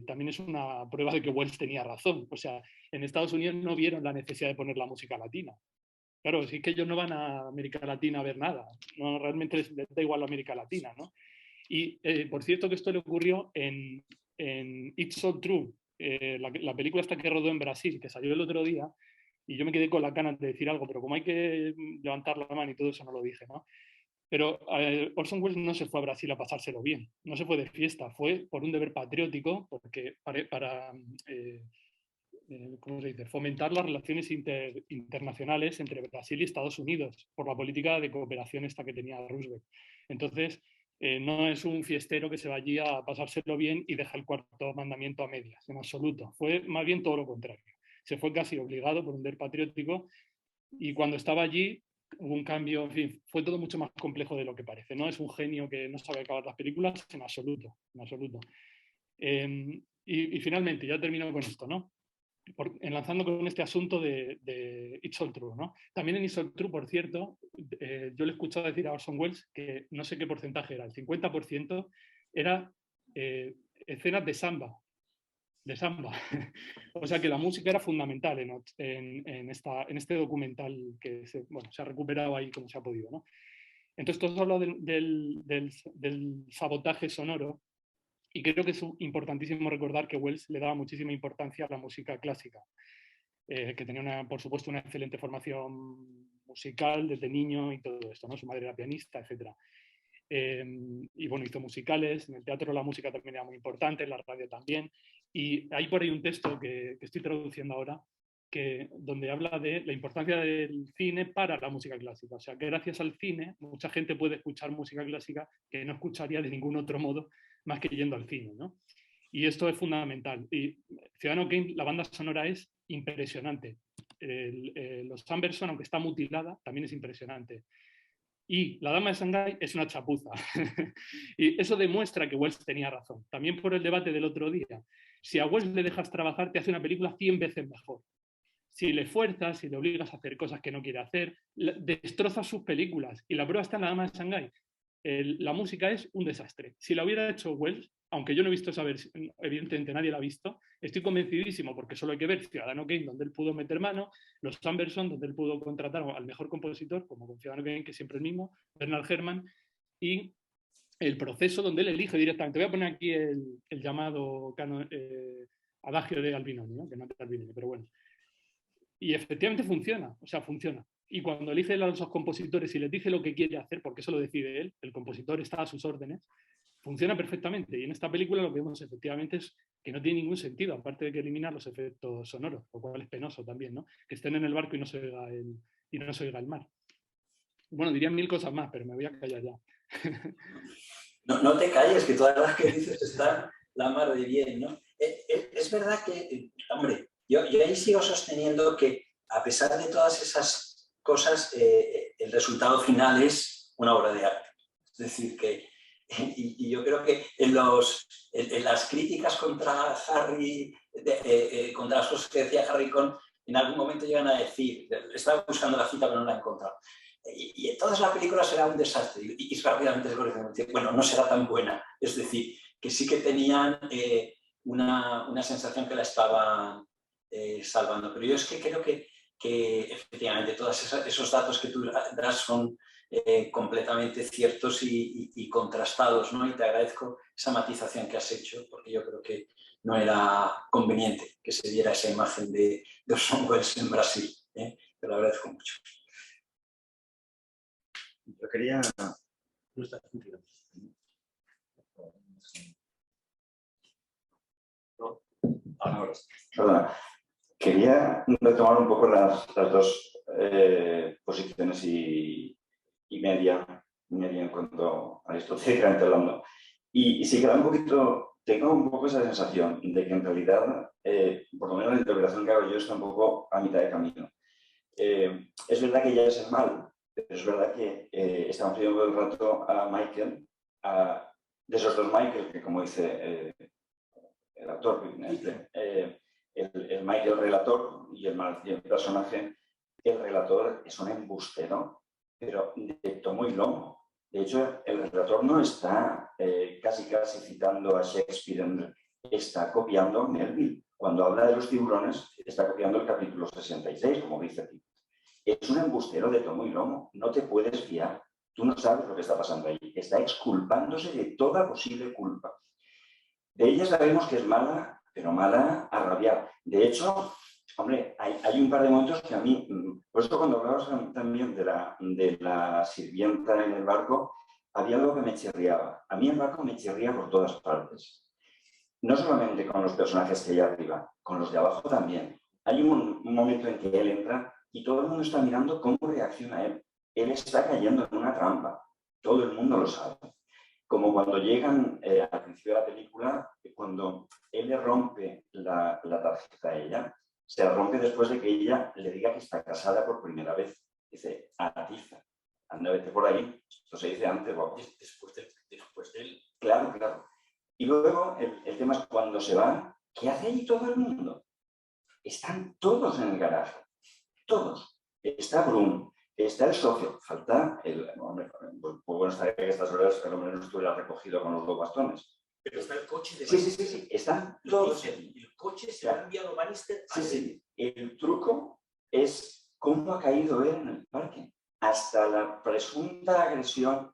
también es una prueba de que Wells tenía razón. O sea, en Estados Unidos no vieron la necesidad de poner la música latina. Claro, sí que ellos no van a América Latina a ver nada, no, realmente les da igual a América Latina, ¿no? Y por cierto que esto le ocurrió en It's So True, la película esta que rodó en Brasil, que salió el otro día, y yo me quedé con las ganas de decir algo, pero como hay que levantar la mano y todo eso no lo dije, ¿no? Pero Orson Welles no se fue a Brasil a pasárselo bien, no se fue de fiesta, fue por un deber patriótico, porque para ¿cómo se dice?, fomentar las relaciones internacionales entre Brasil y Estados Unidos por la política de cooperación esta que tenía Roosevelt. Entonces, no es un fiestero que se va allí a pasárselo bien y deja el cuarto mandamiento a medias, en absoluto. Fue más bien todo lo contrario. Se fue casi obligado por un deber patriótico y cuando estaba allí hubo un cambio, en fin, fue todo mucho más complejo de lo que parece. No es un genio que no sabe acabar las películas, en absoluto, en absoluto. Y finalmente, ya termino con esto, ¿no? Enlazando con este asunto de It's All True, ¿no? También en It's All True, por cierto, yo le he escuchado decir a Orson Welles que no sé qué porcentaje era, el 50% era escenas de samba. O sea que la música era fundamental en este documental que se ha recuperado ahí como se ha podido, ¿no? Entonces, todos hablan del sabotaje sonoro. Y creo que es importantísimo recordar que Welles le daba muchísima importancia a la música clásica, que tenía, por supuesto, una excelente formación musical desde niño y todo esto, ¿no? Su madre era pianista, etc. Y bueno, hizo musicales, en el teatro la música también era muy importante, en la radio también. Y hay por ahí un texto que estoy traduciendo ahora, donde habla de la importancia del cine para la música clásica. O sea, que gracias al cine mucha gente puede escuchar música clásica que no escucharía de ningún otro modo más que yendo al cine, ¿no? Y esto es fundamental. Y Ciudadano Kane, la banda sonora es impresionante. Los Anderson, aunque está mutilada, también es impresionante. Y La Dama de Shanghái es una chapuza. Y eso demuestra que Welles tenía razón. También por el debate del otro día. Si a Welles le dejas trabajar, te hace una película 100 veces mejor. Si le fuerzas, si le obligas a hacer cosas que no quiere hacer, destrozas sus películas. Y la prueba está en La Dama de Shanghái. La música es un desastre. Si la hubiera hecho Welles, aunque yo no he visto esa versión, evidentemente nadie la ha visto, estoy convencidísimo, porque solo hay que ver Ciudadano Kane, donde él pudo meter mano, los Anderson, donde él pudo contratar al mejor compositor, como con Ciudadano Kane, que es siempre el mismo, Bernard Herrmann, y el proceso donde él elige directamente. Voy a poner aquí el llamado adagio de Albinoni, ¿no? Que no es de Albinoni, pero bueno. Y efectivamente funciona, o sea, funciona. Y cuando elige a los compositores y les dice lo que quiere hacer, porque eso lo decide él, el compositor está a sus órdenes, funciona perfectamente. Y en esta película lo que vemos efectivamente es que no tiene ningún sentido, aparte de que elimina los efectos sonoros, lo cual es penoso también, ¿no? Que estén en el barco y no se oiga el mar. Bueno, diría 1000 cosas más, pero me voy a callar ya. No te calles, que todas las que dices están la mar de bien, ¿no? Es verdad que, hombre, yo ahí sigo sosteniendo que a pesar de todas esas cosas, el resultado final es una obra de arte. Es decir, que y yo creo que en las críticas contra Harry, contra las cosas que decía Harry Cohn, en algún momento llegan a decir, estaba buscando la cita pero no la he encontrado, y entonces la película será un desastre, y rápidamente se corrige, bueno, no será tan buena. Es decir, que sí que tenían una sensación que la estaban salvando, pero yo es que creo que efectivamente todos esos datos que tú das son completamente ciertos y contrastados, ¿no? Y te agradezco esa matización que has hecho, porque yo creo que no era conveniente que se viera esa imagen de Orson Welles en Brasil. Te lo agradezco mucho. Yo quería... Perdona. Quería retomar un poco las dos posiciones y media en cuanto a aristotélicamente hablando. Y sí que tengo un poco esa sensación de que en realidad, por lo menos la interpretación que hago yo está un poco a mitad de camino. Es verdad que ya es el mal, pero es verdad que estamos viendo el rato a Michael, de esos dos Michael, que como dice el actor, el Michael relator y el personaje, el relator es un embustero, pero de tomo y lomo. De hecho, el relator no está casi citando a Shakespeare, está copiando Melville. Cuando habla de los tiburones, está copiando el capítulo 66, como dice aquí. es un embustero de tomo y lomo. No te puedes fiar. Tú no sabes lo que está pasando ahí. Está exculpándose de toda posible culpa. De ella sabemos que es mala, pero mala a rabiar. De hecho, hombre, hay un par de momentos que a mí, por eso cuando hablabas también de la sirvienta en el barco, había algo que me chirriaba. A mí el barco me chirría por todas partes. No solamente con los personajes que hay arriba, con los de abajo también. Hay un momento en que él entra y todo el mundo está mirando cómo reacciona él. Él está cayendo en una trampa. Todo el mundo lo sabe. Como cuando llegan al principio de la película, cuando él le rompe la tarjeta a ella, se la rompe después de que ella le diga que está casada por primera vez. Dice, atiza, anda, vete por ahí. Esto se dice antes, guapo. Después de él. Claro, claro. Y luego el tema es cuando se van, ¿qué hace allí todo el mundo? Están todos en el garaje. Todos. Está Brum, está el socio, falta el... Hombre, pues bueno, está que a estas horas el hombre no estuviera recogido con los dos bastones. Pero está el coche de Bannister. Sí, están todos. El coche se ha enviado Bannister a él. Sí. El truco es cómo ha caído él en el parque. Hasta la presunta agresión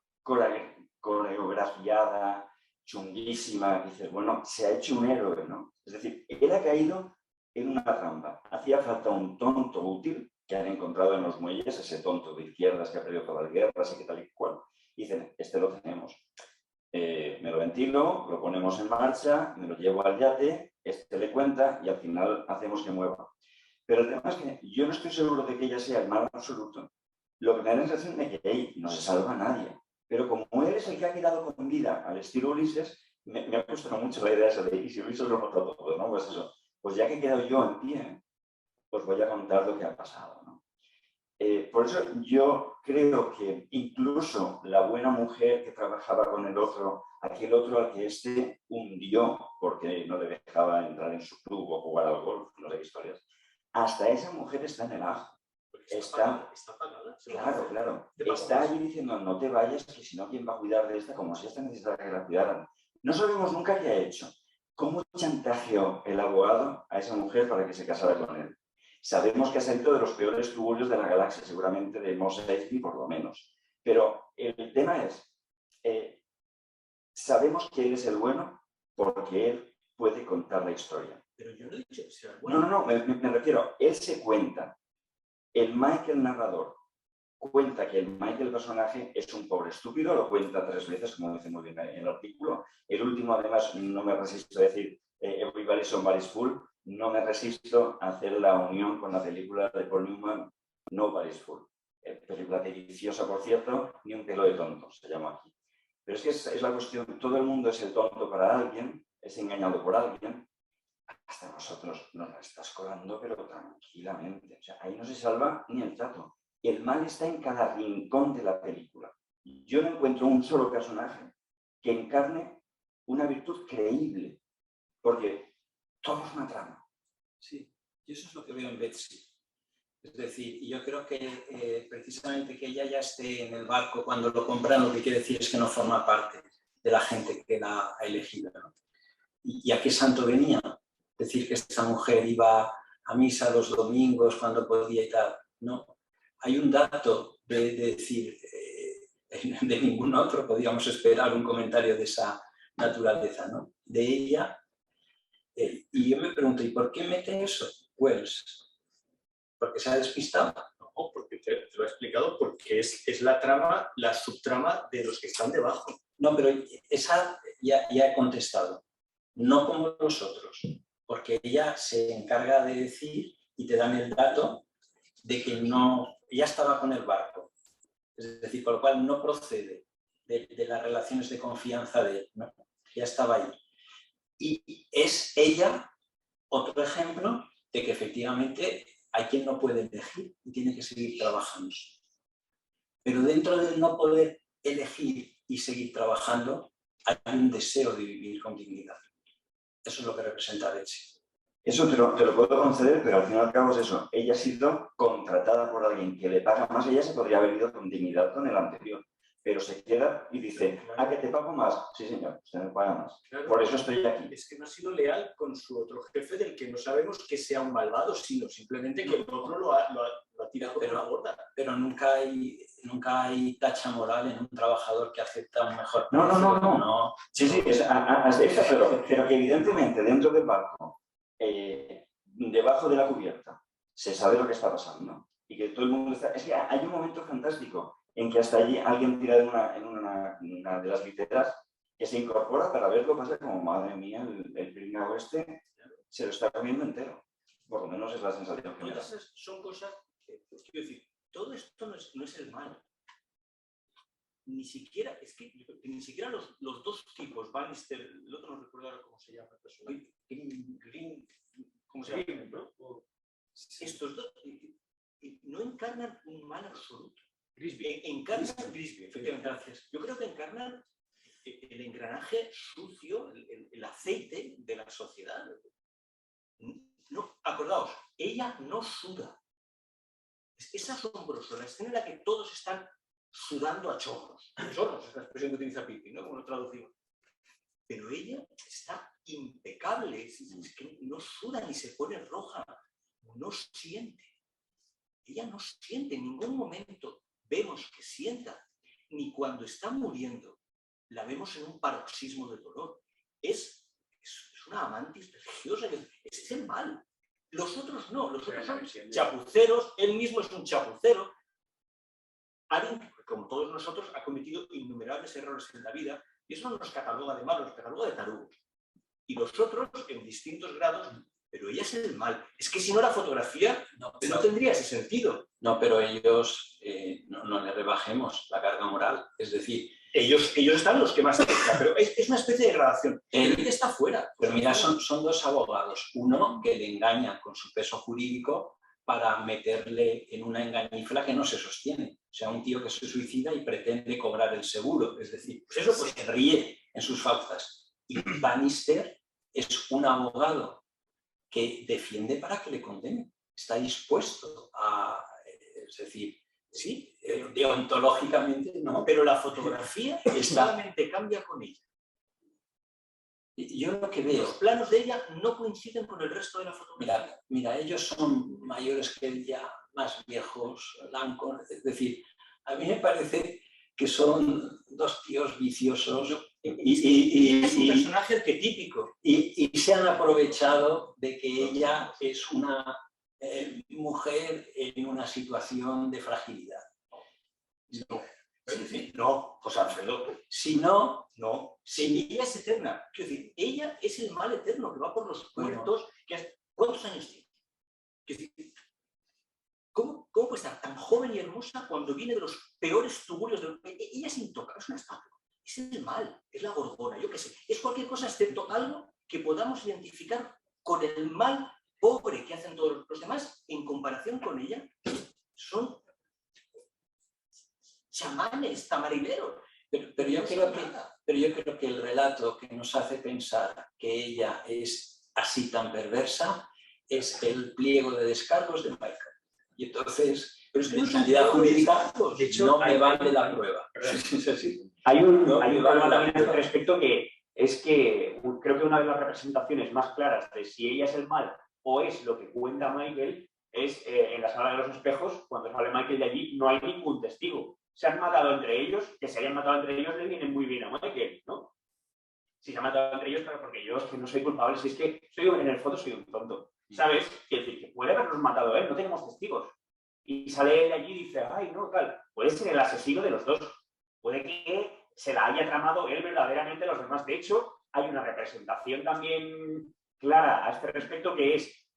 coreografiada, chunguísima, dices, bueno, se ha hecho un héroe, ¿no? Es decir, él ha caído en una trampa. Hacía falta un tonto útil que han encontrado en los muelles, ese tonto de izquierdas que ha perdido todas las guerras y que tal y cual. Y dicen, este lo tenemos. Me lo ventilo, lo ponemos en marcha, me lo llevo al yate, este le cuenta y al final hacemos que mueva. Pero el tema es que yo no estoy seguro de que ella sea el mal absoluto. Lo que me da la sensación de que ahí no se salva a nadie. Pero como él es el que ha quedado con vida al estilo Ulises, me ha gustado mucho la idea esa de, y si Ulises lo nota todo, ¿no? Pues eso, pues ya que he quedado yo en pie, os voy a contar lo que ha pasado, ¿no? Por eso yo creo que incluso la buena mujer que trabajaba con el otro, aquel otro al que este hundió porque no le dejaba entrar en su club o jugar al golf, no sé qué historias, hasta esa mujer está en el ajo. Está pagada. Claro. Está allí diciendo, no te vayas, que si no, ¿quién va a cuidar de esta? Como si esta necesitara que la cuidaran. No sabemos nunca qué ha hecho. ¿Cómo chantajeó el abogado a esa mujer para que se casara con él? Sabemos que ha salido de los peores tuburios de la galaxia, seguramente de Mos Eisley por lo menos. Pero el tema es, sabemos que él es el bueno porque él puede contar la historia. Pero yo no he dicho que sea el bueno. No, me refiero, él se cuenta. El Michael narrador cuenta que el Michael personaje es un pobre estúpido, lo cuenta 3 veces, como dice muy bien en el artículo. El último, además, no me resisto a decir Everybody's Somebody's Fool, no me resisto a hacer la unión con la película de Paul Newman, Nobody's Fool. Película deliciosa, por cierto, ni un pelo de tonto, se llama aquí. Pero es que es la cuestión, todo el mundo es el tonto para alguien, es engañado por alguien. Hasta nosotros nos la estás colando, pero tranquilamente. O sea, ahí no se salva ni el trato. El mal está en cada rincón de la película. Yo no encuentro un solo personaje que encarne una virtud creíble, porque todo es una trama. Sí, y eso es lo que veo en Betsy. Es decir, yo creo que precisamente que ella ya esté en el barco cuando lo compran, lo que quiere decir es que no forma parte de la gente que la ha elegido, ¿no? ¿Y a qué santo venía? Decir que esta mujer iba a misa los domingos cuando podía y tal. No, hay un dato de decir, de ningún otro podíamos esperar un comentario de esa naturaleza, ¿no? De ella. Y yo me pregunto, ¿y por qué mete eso Wells? ¿Porque se ha despistado? No, porque te lo he explicado, porque es la trama, la subtrama de los que están debajo. No, pero esa ya he contestado. No como los otros. Porque ella se encarga de decir y te dan el dato de que no, ella estaba con el barco. Es decir, con lo cual no procede de las relaciones de confianza de él, ¿no? Ya estaba ahí. Y es ella otro ejemplo de que efectivamente hay quien no puede elegir y tiene que seguir trabajando. Pero dentro del no poder elegir y seguir trabajando hay un deseo de vivir con dignidad. Eso es lo que representa Betsy. Eso te lo puedo conceder, pero al fin y al cabo es eso. Ella ha sido contratada por alguien que le paga más. Ella se podría haber ido con dignidad con el anterior, pero se queda y dice, ¿a que te pago más? Sí, señor, usted me paga más. Claro, por eso estoy aquí. Es que no ha sido leal con su otro jefe, del que no sabemos que sea un malvado, sino simplemente que el otro lo ha tira como una gorda. Pero nunca hay tacha moral en un trabajador que acepta un mejor No. no. Sí, pero que evidentemente dentro del barco, debajo de la cubierta, se sabe lo que está pasando. Y que todo el mundo está... Es que hay un momento fantástico en que hasta allí alguien tira en una de las literas que se incorpora para verlo, pasa como, madre mía, el pringao este se lo está comiendo entero. Por lo menos es la sensación que me da. Todas esas son cosas que, pues, quiero decir, todo esto no es el mal. Ni siquiera, es que ni siquiera los dos tipos, Bannister, el otro no recuerdo ahora cómo se llama el personaje, Green, ¿cómo se llama? ¿No? Estos dos no encarnan un mal absoluto. Encarnan, Grisby, efectivamente, gracias. Yo creo que encarnan el engranaje sucio, el aceite de la sociedad. No, acordaos, ella no suda. Es asombroso la escena en la que todos están sudando a chorros. Chorros es la expresión que utiliza Pippi, ¿no? Como lo traducimos. Pero ella está impecable, es que no suda ni se pone roja, no siente. Ella no siente, en ningún momento vemos que sienta, ni cuando está muriendo la vemos en un paroxismo de dolor. Es una amantis religiosa, es el mal. Los otros no, los otros son chapuceros, él mismo es un chapucero. Alguien que, como todos nosotros, ha cometido innumerables errores en la vida, y eso no nos cataloga de malos, nos cataloga de tarugos. Y los otros, en distintos grados, pero ella es el mal. Es que si no la fotografía no tendría ese sentido. No, pero ellos no le rebajemos la carga moral. Es decir, ellos están los que más cerca, pero es una especie de gradación. Él está fuera. Pero mira, son dos abogados. Uno que le engaña con su peso jurídico para meterle en una engañifla que no se sostiene. O sea, un tío que se suicida y pretende cobrar el seguro. Es decir, pues se ríe en sus faltas. Y Bannister es un abogado que defiende para que le condenen. Está dispuesto a... Es decir, sí, deontológicamente no. Pero la fotografía solamente cambia con ella. Yo lo que veo... Los planos de ella no coinciden con el resto de la fotografía. Mira, ellos son mayores que ella, más viejos, blancos. Es decir, a mí me parece que son dos tíos viciosos es un personaje arquetípico. Y se han aprovechado de que ella es una mujer en una situación de fragilidad. No, José Alfredo. Si no, si ella es eterna. Quiero decir, ella es el mal eterno que va por los puertos. ¿Cuántos años tiene? Quiero decir, ¿cómo puede estar tan joven y hermosa cuando viene de los peores tuburios? Ella es intocable, es una estatua. Es el mal, es la gorgona, yo qué sé. Es cualquier cosa excepto algo que podamos identificar con el mal pobre que hacen todos los demás en comparación con ella. Son chamanes, tamarileros. Pero yo creo que el relato que nos hace pensar que ella es así tan perversa es el pliego de descargos de Michael. Y entonces, pero es que en calidad jurídica, de hecho, no me vale la prueba. Hay un problema también al respecto que es que creo que una de las representaciones más claras de si ella es el mal o es lo que cuenta Michael es en la sala de los espejos, cuando sale Michael de allí, no hay ningún testigo. Se han matado entre ellos, que se hayan matado entre ellos le viene muy bien a Michael, ¿no? Si se han matado entre ellos, claro, porque yo es que no soy culpable, si es que en el foto soy un tonto, ¿sabes? Quiere decir que puede habernos matado él, no tenemos testigos. Y sale él allí y dice, ay, no, tal, puede ser el asesino de los dos. Puede que se la haya tramado él verdaderamente a los demás. De hecho, hay una representación también clara a este respecto que es,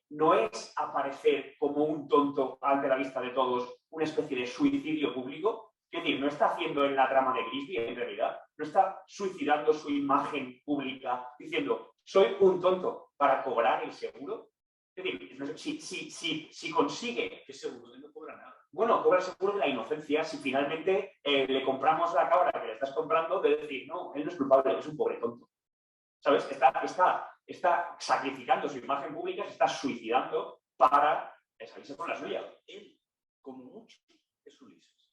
no es aparecer como un tonto ante la vista de todos, una especie de suicidio público. Es decir, no está haciendo en la trama de Grisby, en realidad, no está suicidando su imagen pública diciendo, soy un tonto para cobrar el seguro. Es decir, si consigue... ¿Qué seguro? No cobra nada. Bueno, cobra el seguro de la inocencia si finalmente le compramos la cabra que le estás comprando de decir, no, él no es culpable, es un pobre tonto. ¿Sabes? Está sacrificando su imagen pública, se está suicidando para salirse por la suya. Él, como mucho, es Ulises.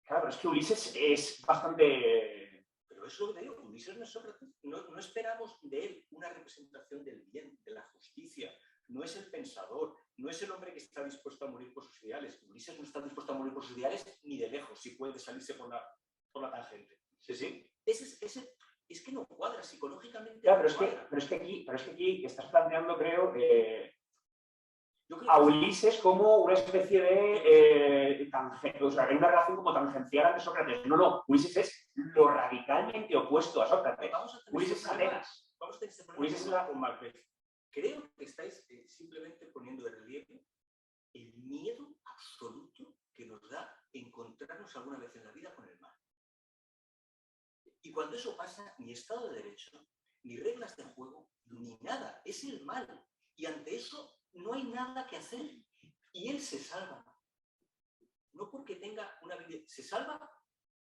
Claro, pero es que Ulises es bastante... Pero es lo que te digo, Ulises no es Sócrates. No esperamos de él una representación del bien, de la justicia. No es el pensador, no es el hombre que está dispuesto a morir por sus ideales. Ulises no está dispuesto a morir por sus ideales ni de lejos, si puede salirse por la tangente. Sí, sí. Es que no cuadra psicológicamente. Claro, No pero es que aquí estás planteando, creo, Yo creo a que Ulises como una especie de o sea, una relación como tangencial ante Sócrates. No, Ulises es lo radicalmente opuesto a Sócrates. Ulises es Atenas. Vamos a tener este problema Ulises es la... con Macbeth. Creo que estáis simplemente poniendo de relieve el miedo absoluto que nos da encontrarnos alguna vez en la vida con el mal. Y cuando eso pasa, ni Estado de Derecho, ni reglas de juego, ni nada. Es el mal. Y ante eso no hay nada que hacer. Y él se salva. No porque tenga una habilidad. Se salva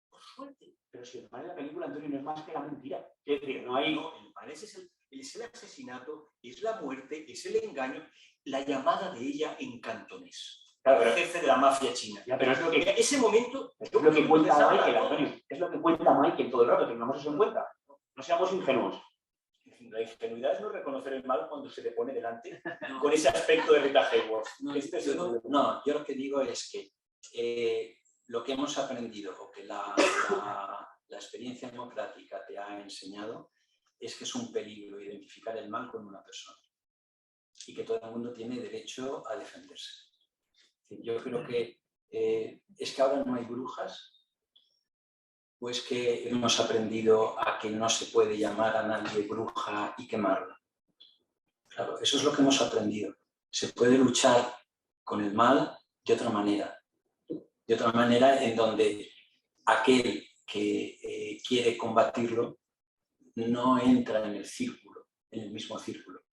por suerte. Pero si el mal en la película, Antonio, no es más que la mentira. Es decir, no hay... No, el mal es el asesinato, es la muerte, es el engaño, la llamada de ella en cantonés. Claro, El jefe de la mafia china. Ya, pero es lo que... Ese momento... Es lo que cuenta Michael, Antonio. Es lo que cuenta Michael todo el rato, tengamos eso en cuenta. No seamos ingenuos. La ingenuidad es no reconocer el mal cuando se te pone delante con ese aspecto de Rita Hayworth. Yo lo que digo es que lo que hemos aprendido o que la experiencia democrática te ha enseñado es que es un peligro identificar el mal con una persona y que todo el mundo tiene derecho a defenderse. Yo creo que es que ahora no hay brujas, pues que hemos aprendido a que no se puede llamar a nadie bruja y quemarla. Claro, eso es lo que hemos aprendido. Se puede luchar con el mal de otra manera en donde aquel que quiere combatirlo no entra en el mismo círculo.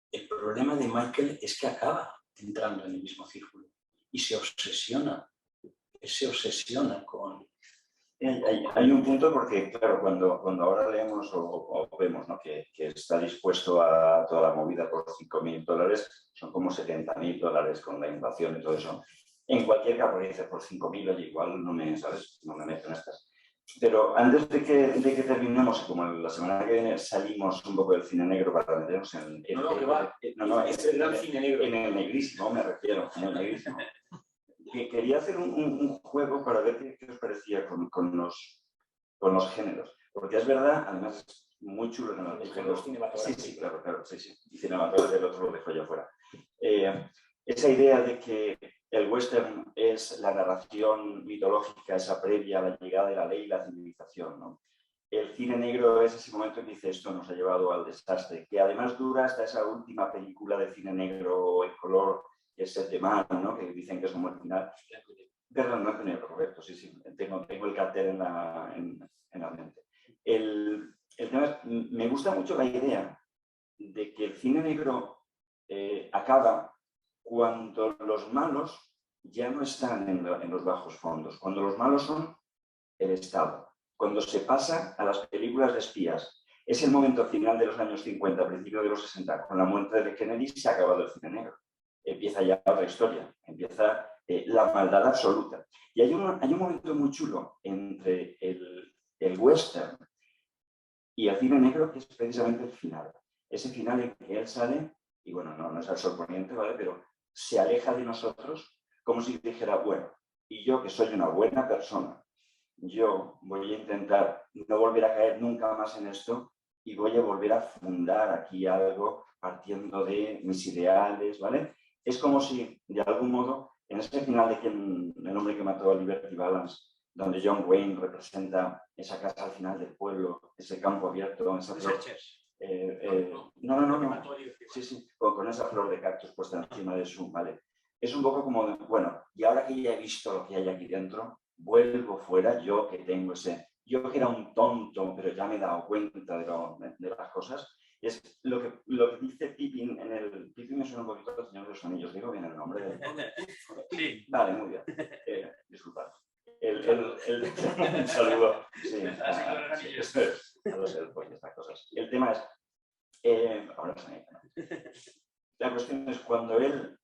El problema de Michael es que acaba entrando en el mismo círculo y se obsesiona. Él se obsesiona con... Hay un punto porque, claro, cuando ahora leemos o vemos, ¿no?, que está dispuesto a toda la movida por $5.000, son como $70.000 con la inflación y todo eso. En cualquier caso, dice por 5.000, oye, igual no me meto en estas. Pero antes de que terminemos, como la semana que viene salimos un poco del cine negro para meternos en el gran cine negro. En el negrísimo, me refiero, en el negrísimo. Que quería hacer un juego para ver qué os parecía con los géneros. Porque es verdad, además es muy chulo que los géneros cinematográficos. Sí, claro, sí. Y cinematográfico, el otro lo dejo yo fuera. Esa idea de que el western es la narración mitológica, esa previa a la llegada de la ley y la civilización, ¿no? El cine negro es ese momento que dice esto nos ha llevado al desastre, que además dura hasta esa última película de cine negro en color, que es el de Man, ¿no?, que dicen que es como el final. Perdón, no he tenido correcto, sí, tengo el cartel en la mente. El tema es, me gusta mucho la idea de que el cine negro acaba cuando los malos ya no están en los bajos fondos, cuando los malos son el Estado, cuando se pasa a las películas de espías. Es el momento final de los años 50, principio de los 60, con la muerte de Kennedy se ha acabado el cine negro. Empieza ya otra historia, empieza la maldad absoluta. Y hay un momento muy chulo entre el western y el cine negro, que es precisamente el final. Ese final en que él sale, y bueno, no es el sol poniente, ¿vale?, pero se aleja de nosotros como si dijera, bueno, y yo que soy una buena persona, yo voy a intentar no volver a caer nunca más en esto y voy a volver a fundar aquí algo partiendo de mis ideales, ¿vale? Es como si, de algún modo, en ese final de El hombre que mató a Liberty Balance, donde John Wayne representa esa casa al final del pueblo, ese campo abierto, esa flor... No. Sí, con esa flor de cactus puesta encima de su... ¿vale? Es un poco como, bueno, y ahora que ya he visto lo que hay aquí dentro, vuelvo fuera, yo que tengo yo que era un tonto, pero ya me he dado cuenta de las cosas. Y es lo que dice Pippin en el... Pippin me suena un poquito al Señor de los Anillos, digo bien el nombre. Sí. Vale, muy bien. Disculpad. Un saludo. Sí, a los elfos y estas cosas. El tema es... ahora se me dice. La cuestión es cuando él...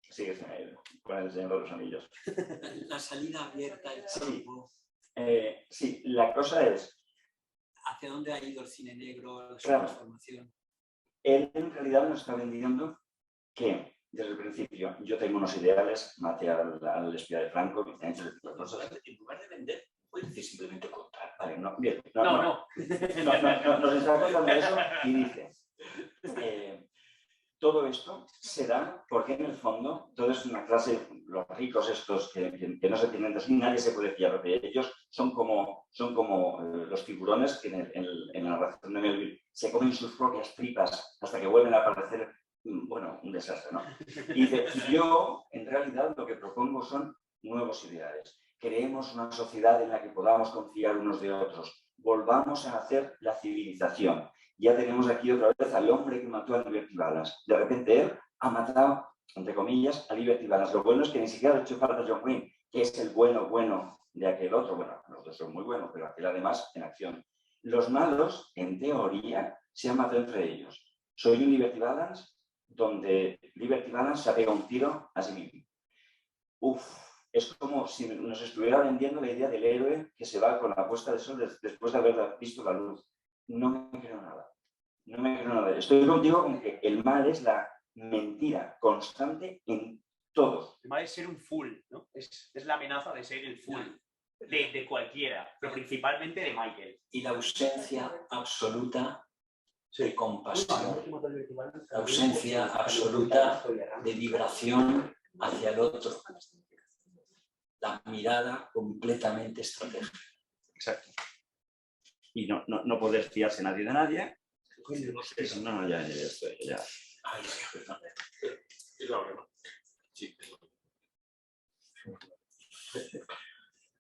sigue con el Señor de los Anillos. La salida abierta, el campo. Sí, la cosa es... ¿Hacia dónde ha ido el cine negro, la Claro. transformación? Él en realidad nos está vendiendo que desde el principio. Yo tengo unos ideales, maté al espía de Franco, que han hecho cosas. En lugar de vender, puedes decir simplemente contar. Vale, no, bien. No. Nos está contando eso y dice, todo esto se da porque en el fondo todo es una clase, los ricos estos que no se tienen de sí, nadie se puede fiar de ellos, son como los tiburones que en la narración de Melville se comen sus propias tripas hasta que vuelven a aparecer, bueno, un desastre, ¿no? Y dice, yo en realidad lo que propongo son nuevos ideales. Creemos una sociedad en la que podamos confiar unos de otros. Volvamos a hacer la civilización. Ya tenemos aquí otra vez al hombre que mató a Liberty Balance. De repente él ha matado, entre comillas, a Liberty Balance. Lo bueno es que ni siquiera le ha hecho falta John Wayne, que es el bueno de aquel otro. Bueno, los dos son muy buenos, pero aquel además en acción. Los malos, en teoría, se han matado entre ellos. Soy un Liberty Balance donde Liberty Balance se ha pegado un tiro a sí mismo. Es como si nos estuviera vendiendo la idea del héroe que se va con la puesta de sol después de haber visto la luz. No me creo nada. No me creo nada. Estoy contigo con que el mal es la mentira constante en todo. El mal es ser un fool, ¿no? Es la amenaza de ser el fool de cualquiera, pero principalmente de Michael. Y la ausencia absoluta de compasión, la ausencia absoluta de vibración hacia el otro, la mirada completamente estratégica. Exacto. Y no poder fiarse nadie de nadie. No, ya estoy. Ay, perdón. Sí.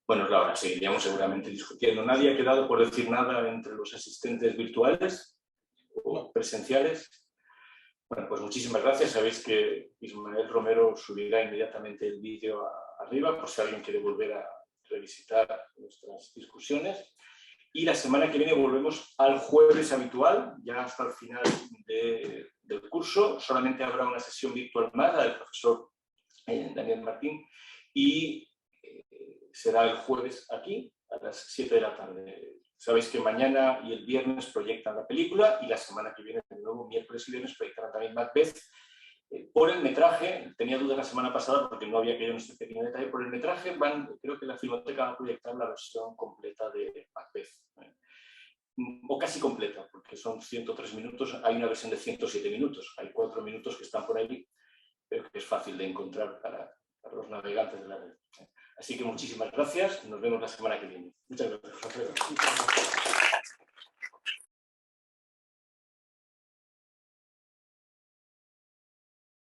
Bueno, es la hora, seguiríamos seguramente discutiendo. Nadie ha quedado por decir nada entre los asistentes virtuales o presenciales. Bueno, pues muchísimas gracias. Sabéis que Ismael Romero subirá inmediatamente el vídeo arriba por si alguien quiere volver a revisitar nuestras discusiones. Y la semana que viene volvemos al jueves habitual, ya hasta el final del curso. Solamente habrá una sesión virtual más, la del profesor Daniel Martín, y será el jueves aquí a las 7 de la tarde. Sabéis que mañana y el viernes proyectan la película y la semana que viene, de nuevo, miércoles y viernes, proyectarán también Macbeth. Por el metraje, tenía dudas la semana pasada porque no había caído en este pequeño detalle, por el metraje creo que la Filmoteca va a proyectar la versión completa de Macbeth. O casi completa, porque son 103 minutos, hay una versión de 107 minutos, hay 4 minutos que están por ahí, pero que es fácil de encontrar para los navegantes de la red. Así que muchísimas gracias, nos vemos la semana que viene. Muchas gracias.